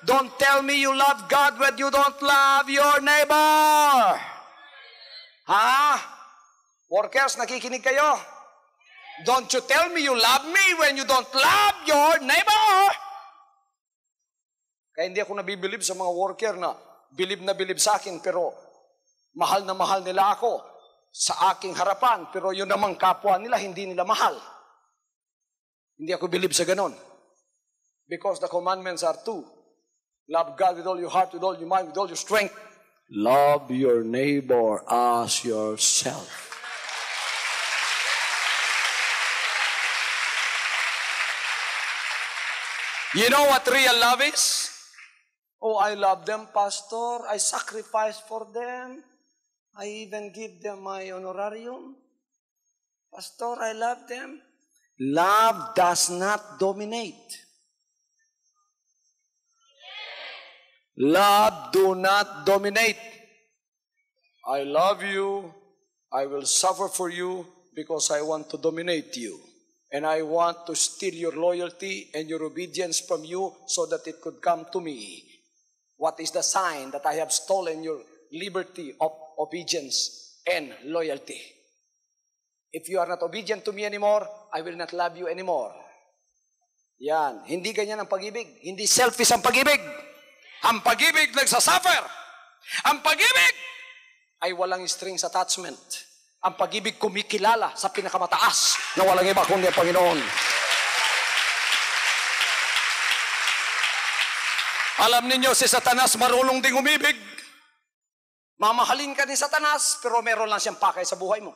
Don't tell me you love God when you don't love your neighbor. Ha? Workers, nakikinig kayo? Don't you tell me you love me when you don't love your neighbor. Kaya hindi ako nabibilib sa mga worker na bilib sa akin, pero mahal na mahal nila ako sa aking harapan, pero yun namang kapwa nila, hindi nila mahal. Hindi ako bilib sa ganon. Because the commandments are two. Love God with all your heart, with all your mind, with all your strength. Love your neighbor as yourself. You know what real love is? Oh, I love them, Pastor. I sacrifice for them. I even give them my honorarium. Pastor, I love them. Love does not dominate. Love do not dominate. I love you. I will suffer for you because I want to dominate you. And I want to steal your loyalty and your obedience from you so that it could come to me. What is the sign that I have stolen your liberty of obedience and loyalty? If you are not obedient to me anymore, I will not love you anymore. Yan. Hindi ganyan ang pag-ibig. Hindi selfish ang pag-ibig. Ang pag-ibig nagsasuffer. Ang pag-ibig ay walang strings attachment. Ang pag-ibig kumikilala sa pinakamataas na walang iba kundi ang Panginoon. Alam ninyo, si Satanas marunong ding umibig. Mamahalin ka ni Satanas, pero meron lang siyang pakay sa buhay mo.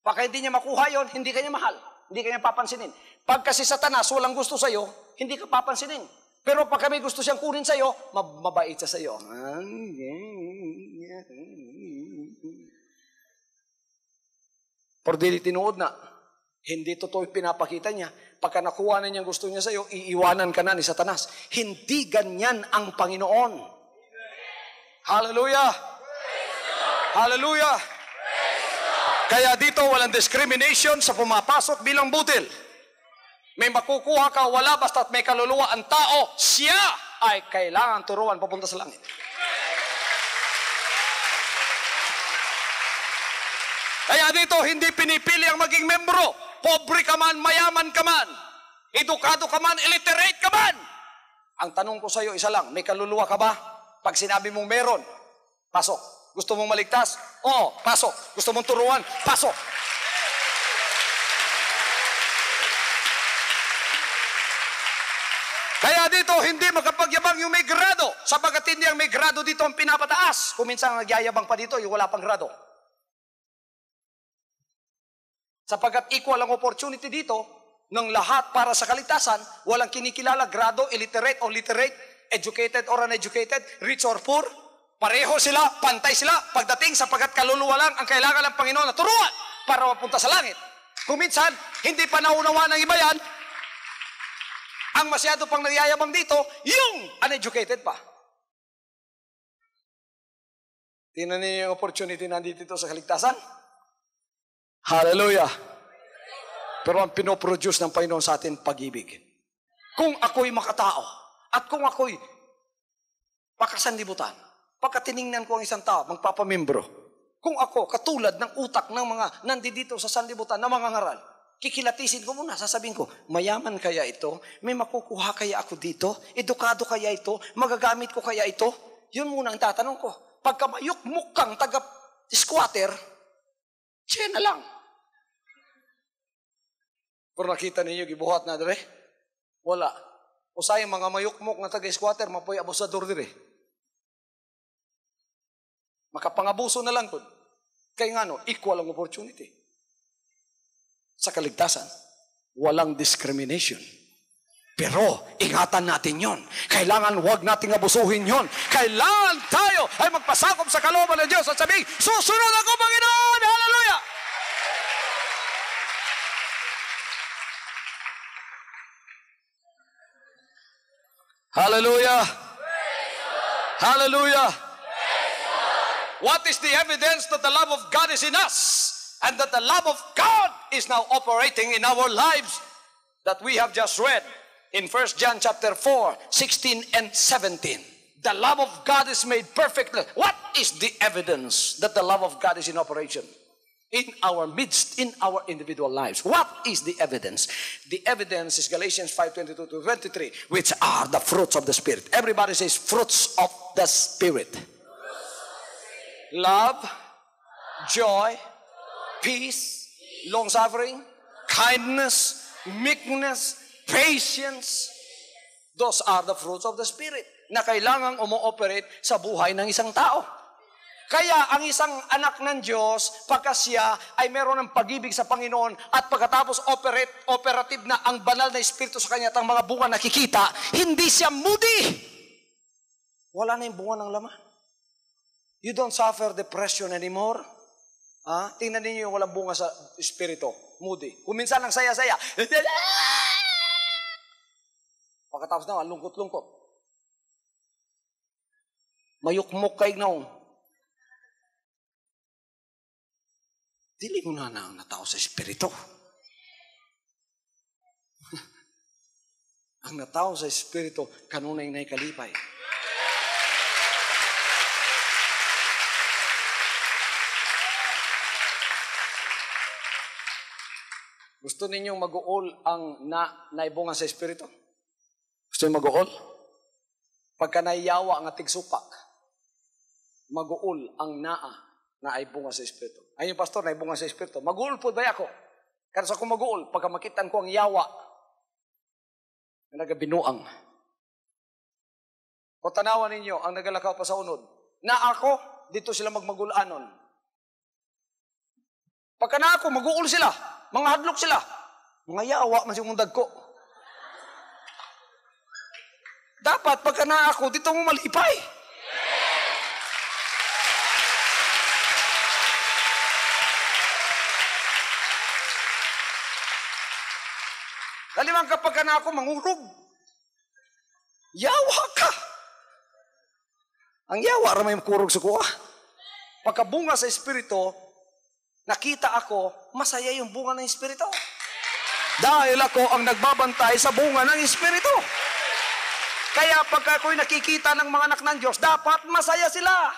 Pagka hindi niya makuha yon, hindi ka niya mahal. Hindi ka niya papansinin. Pagka si Satanas walang gusto sa'yo, hindi ka papansinin. Pero pagka may gusto siyang kunin sa'yo, mabait siya sa'yo. Pero di tinuod na. Hindi totoo yung pinapakita niya. Pagka nakuha na niyang gusto niya sa'yo, iiwanan ka na ni Satanas. Hindi ganyan ang Panginoon. Hallelujah! Hallelujah! Kaya dito walang discrimination sa pumapasok bilang butil. May makukuha ka, wala, basta't may kaluluwa ang tao, siya ay kailangan turuan papunta sa langit. Kaya dito, hindi pinipili ang maging membro. Pobre ka man, mayaman ka man, edukado ka man, illiterate ka man. Ang tanong ko sa iyo, isa lang, may kaluluwa ka ba? Pag sinabi mong meron, pasok. Gusto mong maligtas? Oo, pasok. Gusto mong turuan? Pasok. Kaya dito, hindi makapagyabang yung may grado, sapagkat hindi ang may grado dito ang pinapataas. Kung minsan nagyayabang pa dito, yung wala pang grado. Sapagkat equal ang opportunity dito, ng lahat para sa kaligtasan, walang kinikilala, grado, illiterate or literate, educated or uneducated, rich or poor, pareho sila, pantay sila, pagdating sapagkat kaluluwa lang ang kailangan ng Panginoon na turuan para mapunta sa langit. Kung minsan, hindi pa naunawa ng iba yan, ang masyado pang nagyayabang dito, yung uneducated pa. Tingnan niyo yung opportunity nandito sa kaligtasan. Hallelujah! Pero ang pinoproduce ng Panginoon sa atin, pag-ibig. Kung ako'y makatao, at kung ako'y pakasanlibutan, pagkatiningnan ko ang isang tao, magpapamimbro, kung ako, katulad ng utak ng mga nandito sa sanlibutan na mga ngaral, kikilatisin ko muna, sasabihin ko, mayaman kaya ito? May makukuha kaya ako dito? Edukado kaya ito? Magagamit ko kaya ito? Yun muna ang tatanong ko. Pagka mayukmuk kang taga-squatter, siya na lang. Pero nakita ninyo, gibuhat na dire? Wala. O sayang mga mayukmuk na taga-squatter, mapoy abusador dire. Makapangabuso na lang po. Kaya nga no, equal ang opportunity. Sa kaligtasan, walang discrimination. Pero, ingatan natin yon. Kailangan huwag nating abusuhin yon. Kailangan tayo ay magpasakop sa kalooban ng Diyos at sabihin, susunod ako, Panginoon! Hallelujah! Hallelujah! Hallelujah! What is the evidence that the love of God is in us? And that the love of God is now operating in our lives that we have just read in 1 John chapter 4, 16 and 17. The love of God is made perfect. What is the evidence that the love of God is in operation? In our midst, in our individual lives. What is the evidence? The evidence is Galatians 5:22 to 23, which are the fruits of the Spirit. Everybody says fruits of the Spirit. Love, joy, peace, long-suffering, kindness, meekness, patience. Those are the fruits of the Spirit na kailangang umo-operate sa buhay ng isang tao. Kaya ang isang anak ng Diyos, pagka siya ay meron ng pag-ibig sa Panginoon at pagkatapos operative na ang banal na Espiritu sa kanya at ang mga bunga nakikita, hindi siya moody. Wala na yung bunga ng laman. You don't suffer depression anymore. Tingnan ninyo yung walang bunga sa Espiritu. Moody. Kung minsan lang saya-saya. Pagkatapos na, lungkot-lungkot. Mayukmok kayo na. Dili mo na ang natao sa Espiritu. Ang natao sa Espiritu, kanunay na ikalipay. Gusto ninyong mag-uol ang naibungan sa Espiritu? Gusto ninyong mag-uol? Pagka naiyawa ang ating supak, mag-uol ang naibungan sa Espiritu. Ayun, pastor, naibungan sa Espiritu. Mag-uol po ba ako? Kasi ako mag-uol, pagka makitan ko ang yawa, na nagabinuang. O tanawan ninyo, ang nagalakaw pa sa unod, na ako, dito sila magmagulanon. Pagka na ako, mag-uol sila. Mga hadlok sila. Mga yawa, mas yung mundag ko. Dapat, pagka na ako, dito mo malipay. Kalimang kapag na ako, mangurog. Yawa ka. Ang yawa, ramay kurog sa kuha. Pagkabunga sa Espiritu, nakita ako, masaya yung bunga ng Espiritu. Dahil ako ang nagbabantay sa bunga ng Espiritu. Kaya pagka ako'y nakikita ng mga anak ng Diyos, dapat masaya sila.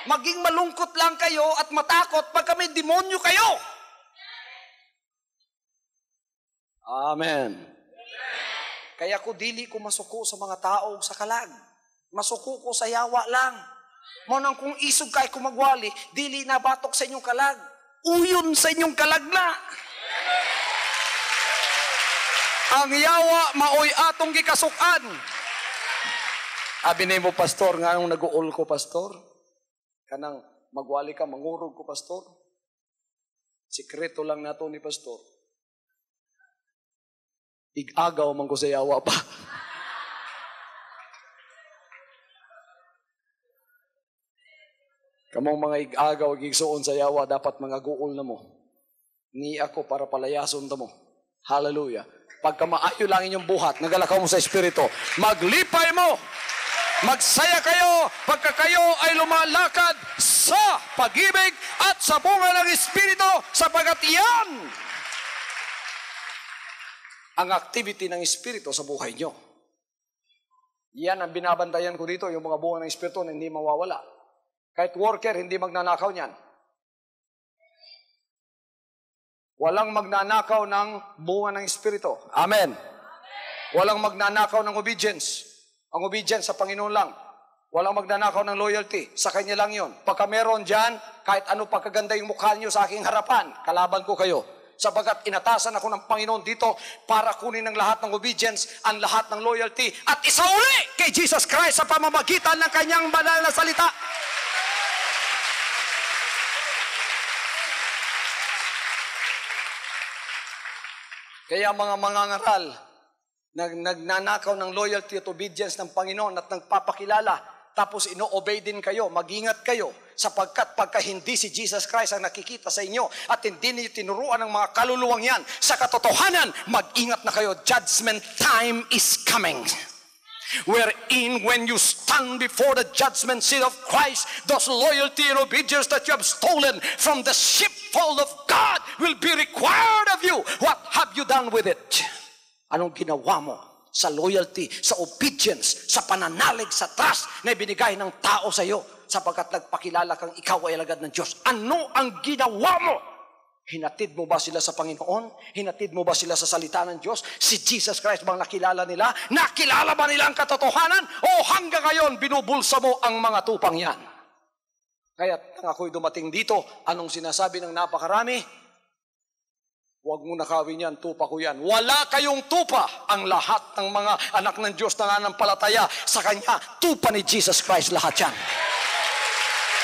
Maging malungkot lang kayo at matakot pagka may demonyo kayo. Amen. Kaya ko dili ko masuko sa mga tao sa kalag. Masuko ko sa yawa lang. Manang kung isog kay kumagwali, dili na batok sa inyong kalag. Uyon sa inyong kalag na. Ang yawa maoy atong gikasukan. Abi nimo pastor nga nung nag-uol ko pastor. Kanang magwali ka mangurog ko pastor. Sikreto lang nato ni pastor. Igagaw man ko sa yawa pa. Kamong mga igagaw gigsuon sa yawa dapat mga guol na mo. Ni ako para palayason ta mo. Hallelujah. Pagka maayo lang inyong buhat, nagalakaw mo sa espiritu, maglipay mo. Magsaya kayo pagka kayo ay lumalakad sa pag-ibig at sa bunga ng Espiritu sapagat yan ang activity ng Espiritu sa buhay nyo. Yan ang binabantayan ko dito, yung mga bunga ng Espiritu na hindi mawawala. Kahit worker, hindi magnanakaw niyan. Walang magnanakaw ng bunga ng Espiritu. Amen. Walang magnanakaw ng obedience. Ang obedience sa Panginoon lang. Walang magnanakaw ng loyalty. Sa Kanya lang yon. Pagka meron dyan, kahit ano pagkaganda yung mukha niyo sa aking harapan, kalaban ko kayo. Sapagat inatasan ako ng Panginoon dito para kunin ang lahat ng obedience, ang lahat ng loyalty, at isauli kay Jesus Christ sa pamamagitan ng Kanyang banal na salita. Kaya mga mangangaral, nagnanakaw ng loyalty at obedience ng Panginoon at nagpapakilala, tapos ino-obey din kayo, mag-ingat kayo, sapagkat pagka hindi si Jesus Christ ang nakikita sa inyo at hindi niyo tinuruan ng mga kaluluwang yan sa katotohanan, mag-ingat na kayo, judgment time is coming. Wherein when you stand before the judgment seat of Christ, those loyalty and obedience that you have stolen from the sheepfold of God will be required of you. What have you done with it? Anong ginawa mo sa loyalty, sa obedience, sa pananalig, sa trust na ibinigay ng tao sa iyo sapagkat nagpakilala kang ikaw ay alagad ng Diyos? Ano ang ginawa mo? Hinatid mo ba sila sa Panginoon? Hinatid mo ba sila sa salita ng Diyos? Si Jesus Christ bang nakilala nila? Nakilala ba nila ang katotohanan? O hanggang ngayon, binubulsa mo ang mga tupang yan? Kaya nang ako'y dumating dito, anong sinasabi ng napakarami? Huwag mo nakawin yan, tupa ko yan. Wala kayong tupa. Ang lahat ng mga anak ng Diyos na nanampalataya sa Kanya, tupa ni Jesus Christ lahat yan.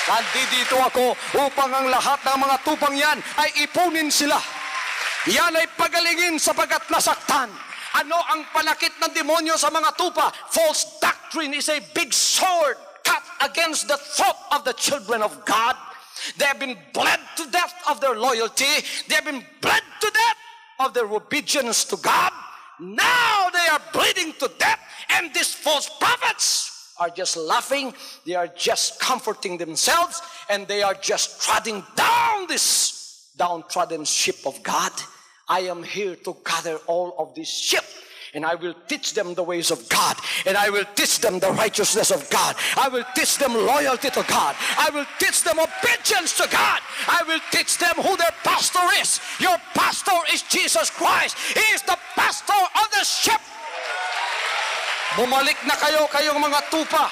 Nandito ako upang ang lahat ng mga tupang yan ay ipunin sila. Yan ay pagalingin sapagkat nasaktan. Ano ang panakit ng demonyo sa mga tupa? False doctrine is a big sword cut against the throat of the children of God. They have been bled to death of their loyalty. They have been bled to death of their obedience to God. Now they are bleeding to death, and these false prophets are just laughing. They are just comforting themselves, and they are just treading down this downtrodden sheep of God. I am here to gather all of these sheep, and I will teach them the ways of God, and I will teach them the righteousness of God. I will teach them loyalty to God. I will teach them obedience to God. I will teach them who their pastor is. Your pastor is Jesus Christ. He is the pastor of the sheep. Bumalik na kayo, kayong mga tupa.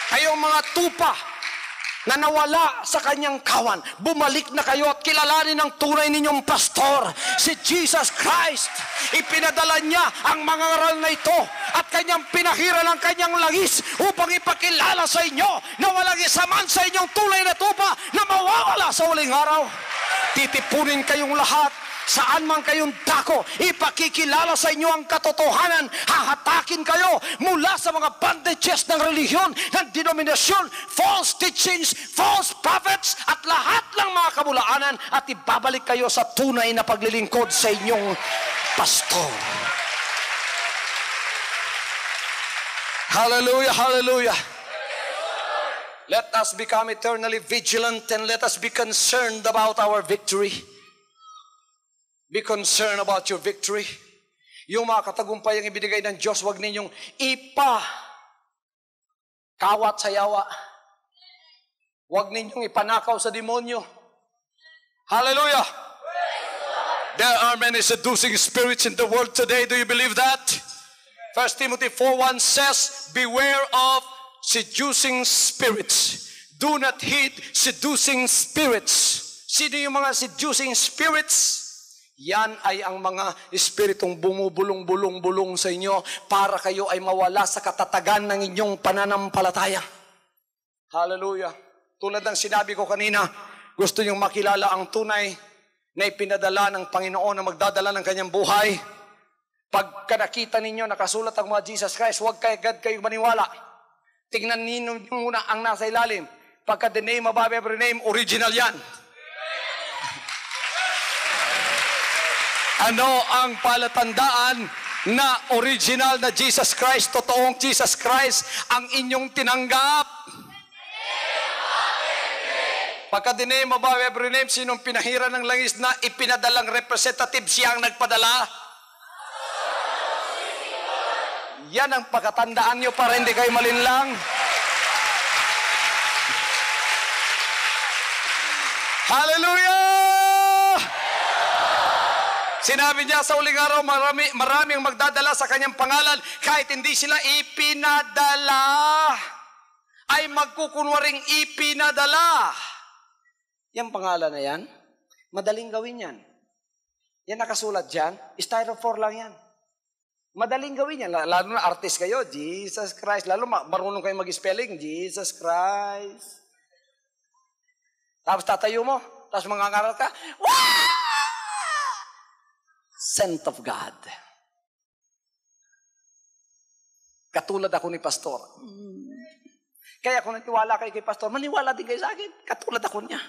Kayong mga tupa na nawala sa kanyang kawan. Bumalik na kayo at kilalanin ang tunay ninyong pastor, si Jesus Christ. Ipinadala niya ang mga ngaral na ito at kanyang pinahiran ang kanyang langis upang ipakilala sa inyo na walang isa man sa inyong tunay na tupa na mawawala sa huling araw. Titipunin kayong lahat. Saan man kayong dako, ipakikilala sa inyo ang katotohanan. Hahatakin kayo mula sa mga bandages ng relihiyon, ng denominasyon, false teachings, false prophets, at lahat ng mga kabulaanan, at ibabalik kayo sa tunay na paglilingkod sa inyong pastor. Hallelujah, hallelujah. Let us become eternally vigilant and let us be concerned about our victory. Be concerned about your victory. Yung mga katagumpay ang ibinigay ng Diyos, huwag ninyong kawat sa yawa. Huwag ninyong ipanakaw sa demonyo. Hallelujah! There are many seducing spirits in the world today. Do you believe that? 1 Timothy 4:1 says, beware of seducing spirits. Do not heed seducing spirits. Sino yung mga seducing spirits? Yan ay ang mga espiritong bumubulong-bulong-bulong sa inyo para kayo ay mawala sa katatagan ng inyong pananampalataya. Hallelujah. Tulad ng sinabi ko kanina, gusto niyong makilala ang tunay na ipinadala ng Panginoon na magdadala ng kanyang buhay. Pagka nakita ninyo nakasulat ang mga Jesus Christ, huwag kayo maniwala. Tingnan ninyo muna ang nasa ilalim. Pagka the name above every name, original yan. Ano ang palatandaan na original na Jesus Christ, totoong Jesus Christ, ang inyong tinanggap? Pagka the name above every name, sinong pinahiran ng langis na ipinadalang representative, siya ang nagpadala? Yan ang pagkatandaan nyo para hindi kayo malinlang. Hallelujah! Sinabi niya sa uling araw, maraming magdadala sa kanyang pangalan, kahit hindi sila ipinadala, ay magkukunwaring ipinadala. Yang pangalan na yan, madaling gawin yan. Yan nakasulat dyan, styrofoam lang yan. Madaling gawin yan. Lalo na artist kayo, Jesus Christ. Lalo marunong kayo mag-spelling, Jesus Christ. Tapos tatayo mo, tapos mangangaral ka, wow! Sent of God. Katulad ako ni Pastor. Kaya kung naniwala kayo kay Pastor, maniwala din kayo sa akin. Katulad ako niya.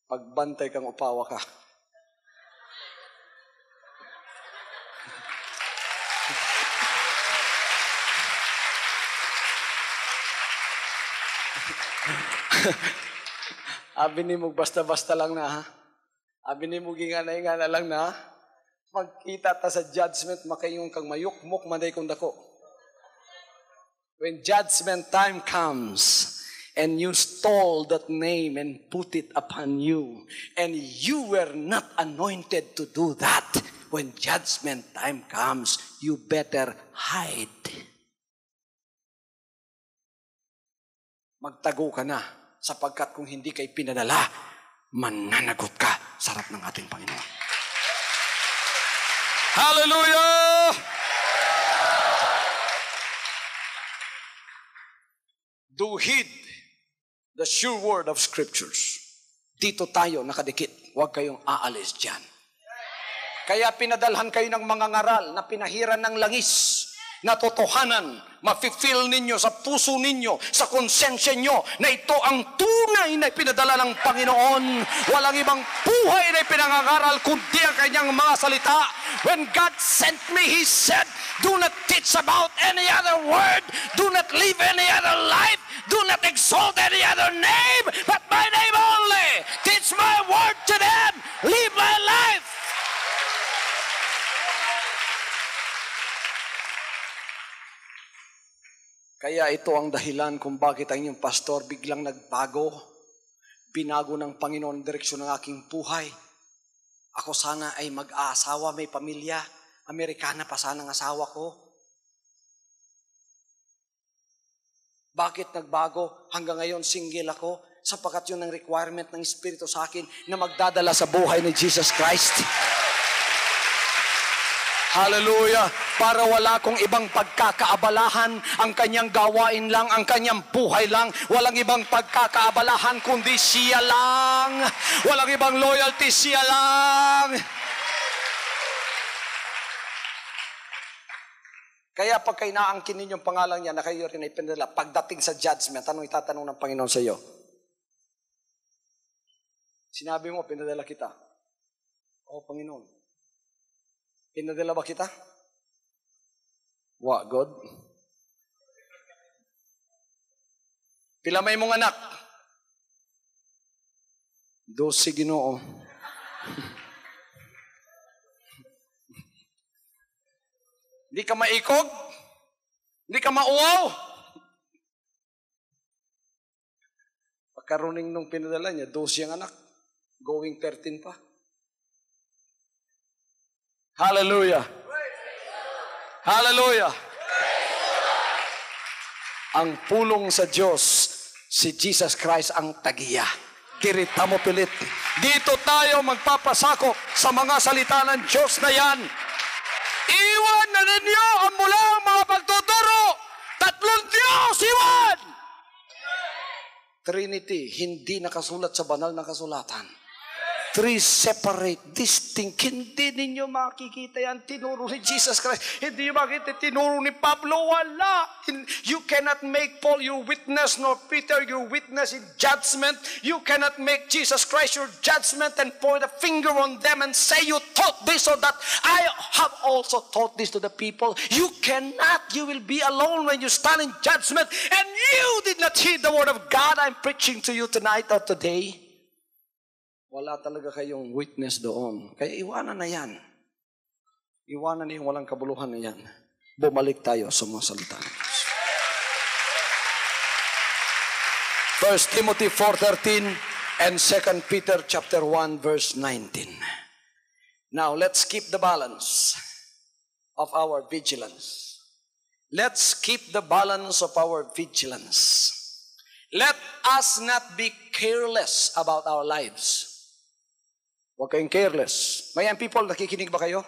Pagbantay kang upawa ka. Abi ni mo basta-basta lang na, ha? Abi ni mo gingana-ingana lang na, magkita ta sa judgment, makayong kang mayukmok, manday kong dako. When judgment time comes, and you stole that name and put it upon you, and you were not anointed to do that, when judgment time comes, you better hide. Magtago ka na, sapagkat kung hindi kay pinadala, mananagot ka sa harap ng ating Panginoon. Hallelujah! Do heed the sure word of Scriptures. Dito tayo nakadikit. Huwag kayong aalis dyan. Kaya pinadalhan kayo ng mga ngaral na pinahiran ng langis na totohanan, mafe-feel ninyo sa puso ninyo, sa konsensya nyo, na ito ang tunay na pinadala ng Panginoon. Walang ibang buhay na pinangangaral kundi ang kanyang mga salita. When God sent me, He said, do not teach about any other word, do not live any other life, do not exalt any other name, but my name only. Teach my word to them, live my life. Kaya ito ang dahilan kung bakit ang inyong pastor biglang nagbago. Binago ng Panginoon ang direksyon ng aking buhay. Ako sana ay mag-aasawa, may pamilya. Amerikana pa sana ang asawa ko. Bakit nagbago? Hanggang ngayon single ako. Sapagkat yun ang requirement ng Espiritu sa akin na magdadala sa buhay ni Jesus Christ. Hallelujah! Para wala kong ibang pagkakaabalahan, ang kanyang gawain lang, ang kanyang buhay lang, walang ibang pagkakaabalahan kundi siya lang. Walang ibang loyalty, siya lang. Kaya pagka inaangkin ninyong pangalan niya na kayo rin ay pinadala, pagdating sa judgment, anong itatanong ng Panginoon sa iyo? Sinabi mo, pinadala kita. O Panginoon, pinadala ba kita? What, God? Pila may mong anak? 12, Ginoo. Hindi ka maikog? Hindi ka mauwaw? Pagkaruning nung pinadala niya, 12 ang anak. Going 13 pa. Hallelujah. Hallelujah. Ang pulong sa Diyos, si Jesus Christ ang tagiya. Kirita mo pilit. Dito tayo magpapasakop sa mga salita ng Diyos na yan. Iwan na ninyo ang mulang mga pagtuturo. Tatlong Diyos, iwan! Trinity, hindi nakasulat sa banal na kasulatan. Three separate, distinct. Hindi ninyo makikita yan. Tinuro ni Jesus Christ. Hindi nyo makikita. Tinuro ni Pablo. Wala. You cannot make Paul your witness, nor Peter your witness in judgment. You cannot make Jesus Christ your judgment and point a finger on them and say you taught this or that. I have also taught this to the people. You cannot. You will be alone when you stand in judgment. And you did not hear the word of God I'm preaching to you tonight or today. Wala talaga kayong witness doon. Kaya iwanan na yan. Iwanan na yung walang kabuluhan na yan. Bumalik tayo sa mga salita ng Diyos. 1 Timothy 4:13 and 2 Peter chapter 1 verse 19. Now let's keep the balance of our vigilance. Let's keep the balance of our vigilance. Let us not be careless about our lives. Huwag kayong careless. May young people, nakikinig ba kayo?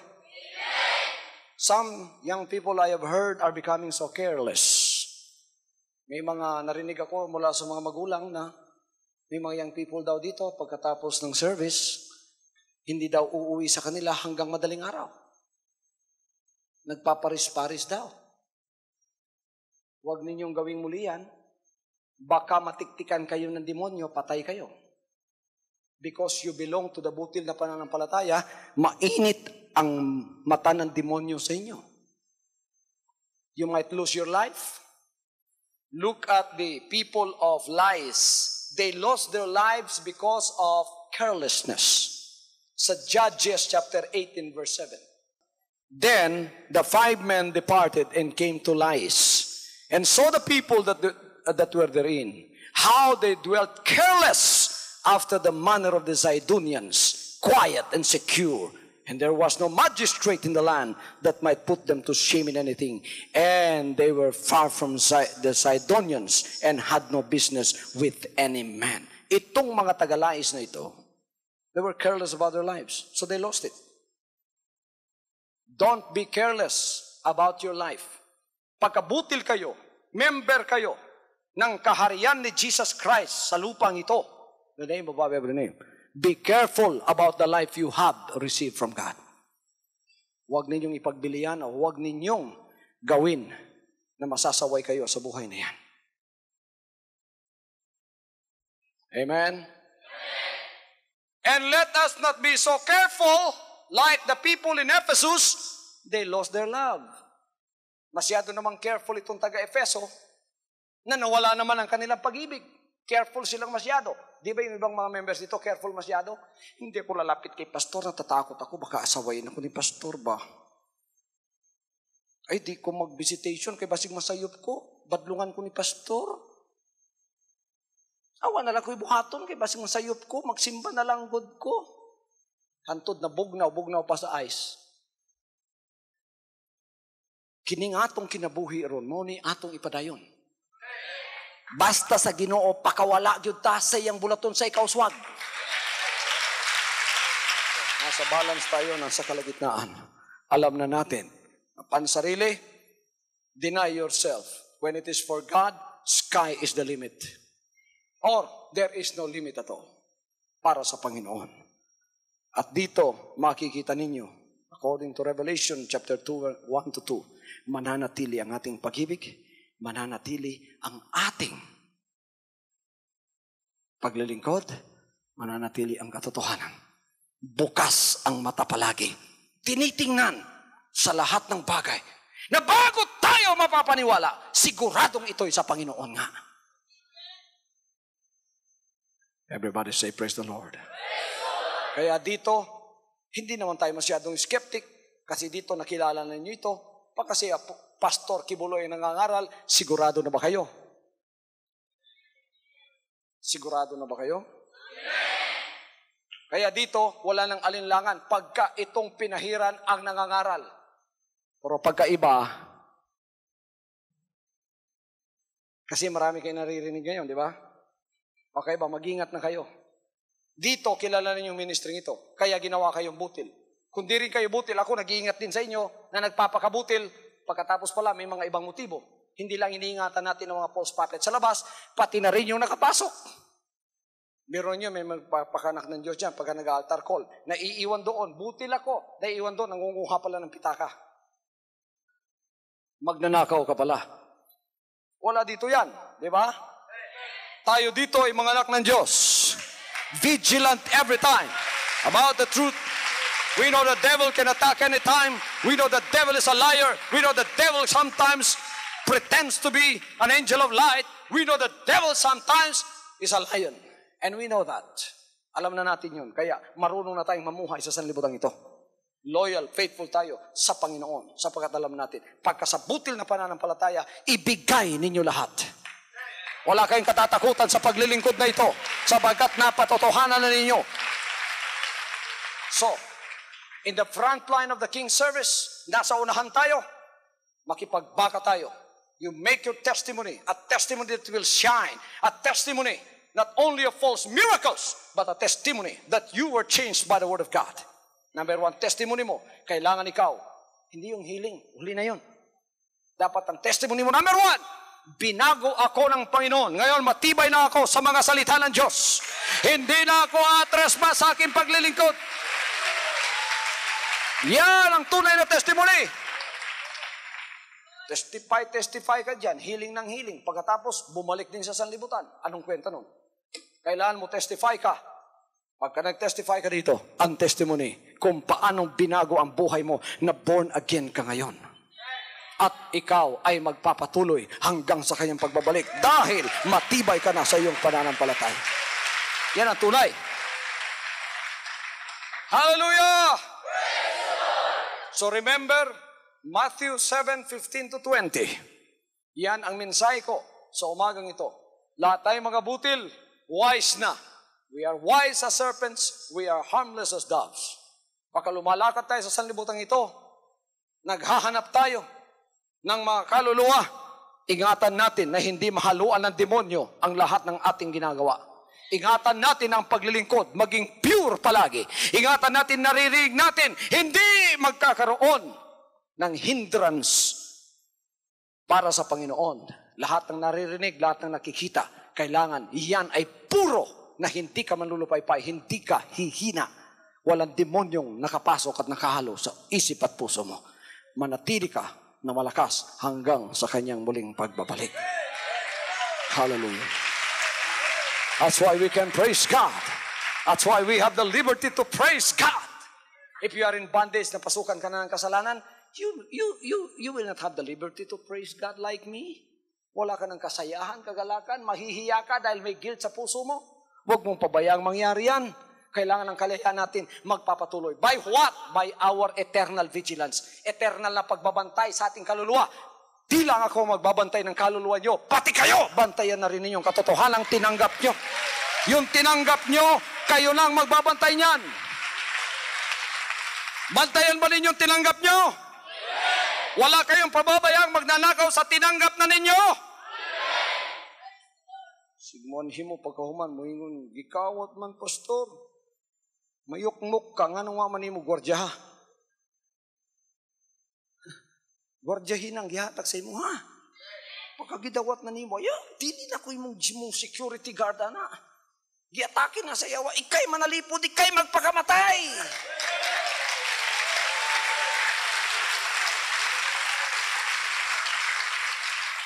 Some young people I have heard are becoming so careless. May mga narinig ako mula sa mga magulang na may mga young people daw dito pagkatapos ng service, hindi daw uuwi sa kanila hanggang madaling araw. Nagpaparis-paris daw. Huwag ninyong gawing muli yan. Baka matiktikan kayo ng demonyo, patay kayo. Because you belong to the butil na pananampalataya, mainit ang mata ng demonyo sa inyo. You might lose your life. Look at the people of lies. They lost their lives because of carelessness. Sa Judges chapter 18 verse 7. Then the 5 men departed and came to Lais, and saw the people that were therein, how they dwelt careless after the manner of the Zidonians, quiet and secure. And there was no magistrate in the land that might put them to shame in anything. And they were far from the Zidonians and had no business with any man. Itong mga tagalais na ito, they were careless about their lives. So they lost it. Don't be careless about your life. Pagkabutil kayo, member kayo ng kaharian ni Jesus Christ sa lupang ito, the name above every name. Be careful about the life you have received from God. Huwag ninyong ipagbilian o huwag ninyong gawin na masasaway kayo sa buhay na yan. Amen? And let us not be so careful like the people in Ephesus, they lost their love. Masyado namang careful itong taga-Efeso na nawala naman ang kanilang pag-ibig. Careful silang masyado. Di ba yung ibang mga members dito, careful masyado? Hindi ko lalapit kay pastor, natatakot ako, baka asawayin ako ni pastor ba? Ay, di ko mag-visitation, kay basig masayop ko, badlungan ko ni pastor. Awa na lang ko ibuhaton, kay basig masayop ko, magsimba na lang good ko. Hantod na bugnaw pa sa ice. Kining atong kinabuhi ron, mo ni atong ipadayon. Basta sa Ginoo pakawala gyud ta sa iyang bulaton sa ikaw swag. Nasa balance tayo, nasa kalagitnaan. Alam na natin, pansarili, deny yourself. When it is for God, sky is the limit. Or there is no limit at all para sa Panginoon. At dito makikita ninyo, according to Revelation chapter 2, 1-2, mananatili ang ating pag-ibig, mananatili ang ating paglilingkod, mananatili ang katotohanan. Bukas ang mata palagi. Tinitingnan sa lahat ng bagay na bago tayo mapapaniwala, siguradong ito'y sa Panginoon nga. Everybody say, praise the Lord. Kaya dito, hindi naman tayo masyadong skeptic kasi dito nakilala na ninyo ito. Kasi Pastor Kibuloy nangangaral, sigurado na ba kayo? Sigurado na ba kayo? Kaya dito, wala nang alinlangan pagka itong pinahiran ang nangangaral. Pero pagka iba, kasi marami kayo naririnig ngayon, di ba? Okay ba? Mag-ingat na kayo. Dito, kilala niyo yung ministry ito. Kaya ginawa kayong butil. Kung di rin kayo butil, ako nag-iingat din sa inyo na nagpapakabutil. Pagkatapos pala, may mga ibang motibo. Hindi lang iniingatan natin ng mga false prophet sa labas, pati na rin yung nakapasok. Meron nyo, may magpapakanak ng Diyos dyan pagka nag-altar call. Naiiwan doon, butil ako. Naiiwan doon, nangunguha pala ng pitaka. Magnanakaw ka pala. Wala dito yan, di ba? Tayo dito ay mga anak ng Diyos. Vigilant every time about the truth. We know the devil can attack anytime. We know the devil is a liar. We know the devil sometimes pretends to be an angel of light. We know the devil sometimes is a lion. And we know that. Alam na natin yun. Kaya marunong na tayong mamuhay sa sanlibutan ito. Loyal, faithful tayo sa Panginoon. Sapagkat alam natin, pagka sa butil na pananampalataya, ibigay ninyo lahat. Wala kayong katatakutan sa paglilingkod na ito. Sapagkat napatotohanan na ninyo. So, in the front line of the King's service, nasa unahan tayo, makipagbaka tayo. You make your testimony, a testimony that will shine, a testimony not only of false miracles, but a testimony that you were changed by the Word of God. Number one, testimony mo, kailangan ikaw, hindi yung healing, huli na yun. Dapat ang testimony mo, number one, binago ako ng Panginoon. Ngayon, matibay na ako sa mga salita ng Diyos. Hindi na ako atras pa sa aking paglilingkod. Yan ang tunay na testimony. Testify ka dyan, healing ng healing. Pagkatapos, bumalik din sa sanlibutan. Anong kwenta nun? Kailangan mo testify ka. Pagka nag-testify ka dito, ang testimony kung paanong binago ang buhay mo na born again ka ngayon. At ikaw ay magpapatuloy hanggang sa kanyang pagbabalik dahil matibay ka na sa iyong pananampalataya. Yan ang tunay. Hallelujah! So remember, Matthew 7:15-20. Yan ang mensahe ko sa umagang ito. Lahat tayo mga butil, wise na. We are wise as serpents, we are harmless as doves. Pagka lumalakad tayo sa sanlibutan ito, naghahanap tayo ng mga kaluluwa, ingatan natin na hindi mahaluan ng demonyo ang lahat ng ating ginagawa. Ingatan natin ang paglilingkod, maging pure palagi. Ingatan natin, naririnig natin, hindi magkakaroon ng hindrance para sa Panginoon. Lahat ng naririnig, lahat ng nakikita, kailangan iyan ay puro na hindi ka manlulupaypay, hindi ka hihina. Walang demonyong nakapasok at nakahalo sa isip at puso mo. Manatili ka na malakas hanggang sa kanyang muling pagbabalik. Hallelujah. That's why we can praise God. That's why we have the liberty to praise God. If you are in bondage na pasukan ka na ng kasalanan, you will not have the liberty to praise God like me. Wala ka ng kasayahan, kagalakan, mahihiya ka dahil may guilt sa puso mo. Huwag mong pabayang mangyari yan. Kailangan ng kalayahan natin magpapatuloy. By what? By our eternal vigilance. Eternal na pagbabantay sa ating kaluluwa. Di lang ako magbabantay ng kaluluwa nyo, pati kayo, bantayan na rin ninyong katotohanang tinanggap nyo. Yung tinanggap nyo, kayo lang magbabantay niyan. Bantayan ba ninyong tinanggap nyo? Wala kayong pababayang magnanakaw sa tinanggap na ninyo? Sigmon himo pagkahuman mo ingon gikawat man pastor. Mayukmuk ka nga nung man nimo gwardiya ha. Gwardiyahin ang gihatag sa imo ha. Pagkagidawat na nimo, ya, dili na ko imong security guard na. Giatake na sa yawa, ikay manalipod, ikay magpakamatay.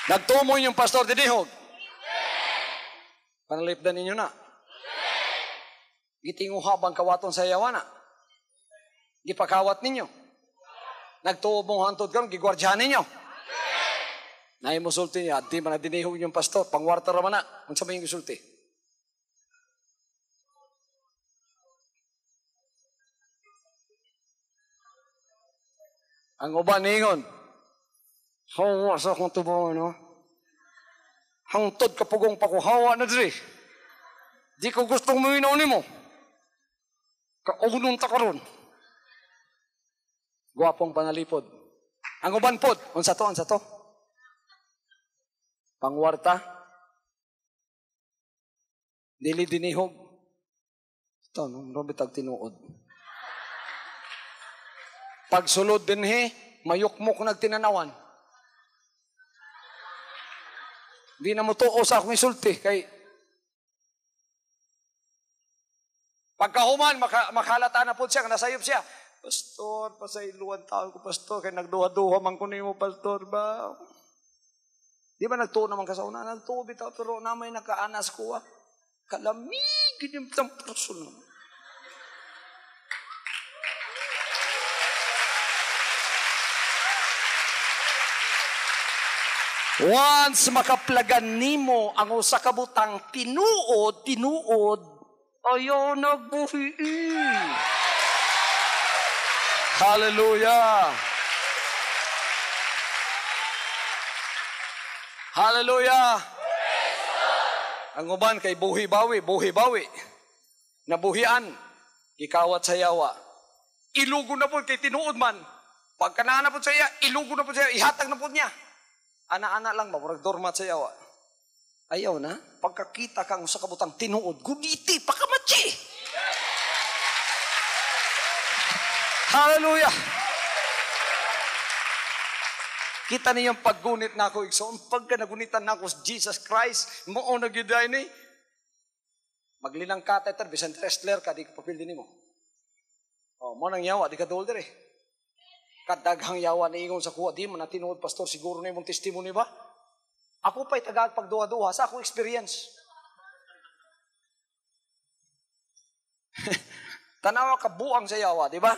Nagtumo yung pastor dinihog. Panalipdan ninyo na. Gitinguha bang kawaton sa yawa na? Gipakawat ninyo. Nagtuobong hantod karon gigwardyahan ninyo. Nay musulti niya, di man dinihog yung pastor, pangwarta ra man na. Unsa may gisulti? Ang uban ningon. Hawa sa akong tubo no. Hangtod kapugong pakuhawa na diri. Di ko gustong muminaw nimo. Kaunon ta karon. Guwapong panalipod. Ang uban pod, unsa to? Pangwarta. Dili dinihog. Ito, no? Robitag tinuod. Pagsulod din mayukmok nagtinanawan. Di na mo tuo sa akong isulti. Kay pagkahuman, makalata na po siya, nasayop siya. Pastor, pasayluan taon ko, pastor, kaya nagduha-duha man ko nimo, pastor ba? Di ba nagtuo naman ka sa una? Nagtuo bitaw, pero namay nakaanas ko. Kalamig, yung person. Once makaplagan nimo ang usa ka butang tinuod, ayaw nagbuhi. Hallelujah. Hallelujah. Ang uban kay buhi-bawi. Nabuhian, ikawat sa yawa. Ilugo na po kay tinuod man. Pagkanana po sa iya, ilugo na po sa iya, ihatag na po niya. Ana-ana lang ba, murag dormat sa yawa. Ayaw na, pagkakita kang sa kabutang tinuod, gugiti, pakamatsi. Hallelujah. Kita niyong paggunit na ako, Ikson. Pagka nagunitan na ako sa Jesus Christ, mo nagyuday ni, maglilang catheter, bisan wrestler ka, di ka papildin mo. Mo nang yawa, di ka dolder Kadaghang yawa na ingon sa kuha, di mo na tinuod, pastor, siguro na yung testimony ba? Ako pa'y tagag pagduha-duha sa akong experience. Tanawa ka buang sa yawa, di ba?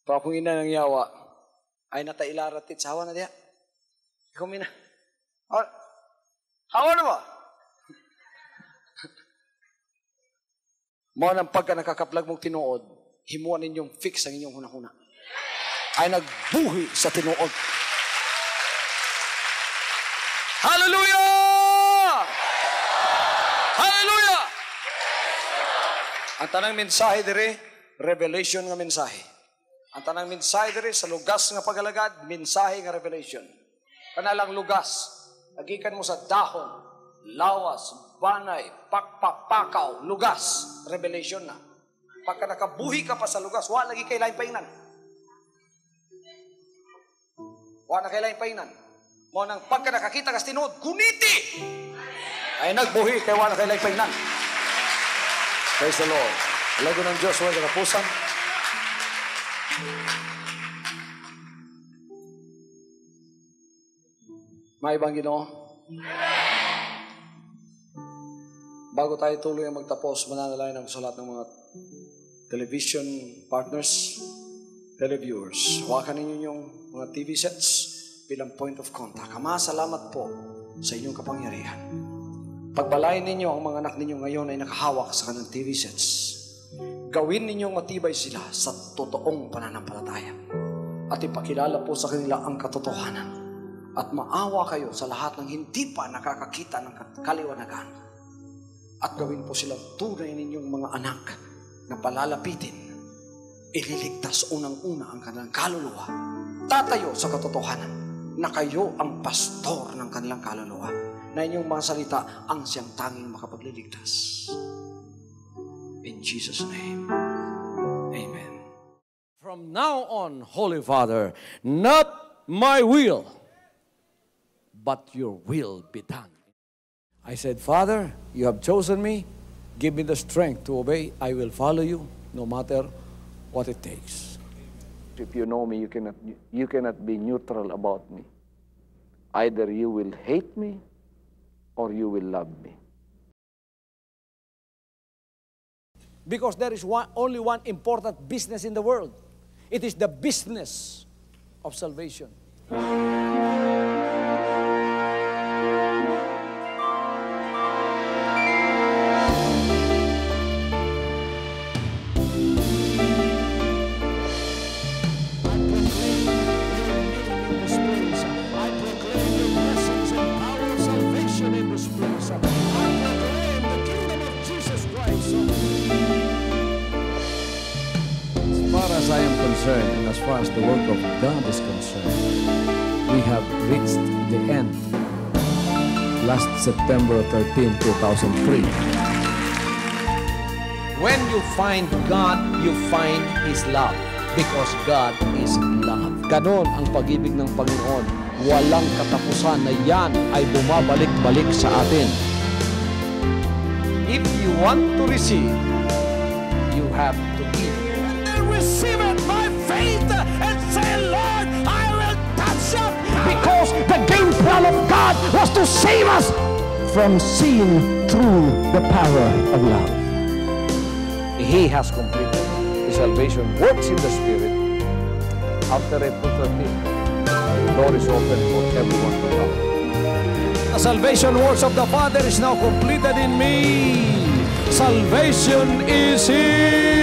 Pa akong ina ng yawa, ay natailaratit sa hawa na diya. Ikaw mina. Hawa na ba? Mo nang pagka nakakaplag mong tinuod, himuan ninyong fix ang inyong hunahuna. Ay nagbuhi sa tinuod. Hallelujah! Hallelujah! Ang tanang mensahe dire, revelation nga mensahe. Ang tanang mensahe dire sa lugas nga pagalagad, mensahe nga revelation. Kanalang lugas, nagikan mo sa dahon, lawas, banay, pakpapakaw, lugas, revelation na. Pagka nakabuhi ka pa sa lugas, wala lagi kay lain paingnan. Wala kay lain paingnan. Mo nang pagka nakakita ka sa tinuod, guniti! Ay nagbuhi kay wala kay lain paingnan. Praise the Lord. Lago ng Diyos, wala katapusan. May ibang Ginoo? Bago tayo tuloy ang magtapos, mananalayan ako sa lahat ng mga television partners, televiewers. Hawakan ninyo yung mga TV sets bilang point of contact. Ama, salamat po sa inyong kapangyarihan. Pagbalayin ninyo ang mga anak ninyo ngayon ay nakahawak sa kanilang TV sets. Gawin ninyong matibay sila sa totoong pananampalataya. At ipakilala po sa kanila ang katotohanan. At maawa kayo sa lahat ng hindi pa nakakakita ng kaliwanagan. At gawin po silang tunay ninyong mga anak na palalapitin. Ililigtas unang-una ang kanilang kaluluwa. Tatayo sa katotohanan na kayo ang pastor ng kanilang kaluluwa. Na inyong mga salita ang siyang tanging makapagliligtas. In Jesus' name, amen. From now on, Holy Father, not my will, but your will be done. I said, Father, you have chosen me. Give me the strength to obey. I will follow you no matter what it takes. If you know me, you cannot be neutral about me. Either you will hate me or you will love me. Because there is only one important business in the world. It is the business of salvation. I am concerned, and as far as the work of God is concerned, we have reached the end last September 13, 2003. When you find God, you find His love. Because God is love. Ganon ang pag-ibig ng Panginoon. Walang katapusan na yan ay bumabalik-balik sa atin. If you want to receive, you have to give. Receive it by faith and say, Lord, I will touch up. Because the game plan of God was to save us from sin through the power of love. He has completed. His salvation works in the Spirit. After April 13, the door is open for everyone to come. The salvation works of the Father is now completed in me. Salvation is here.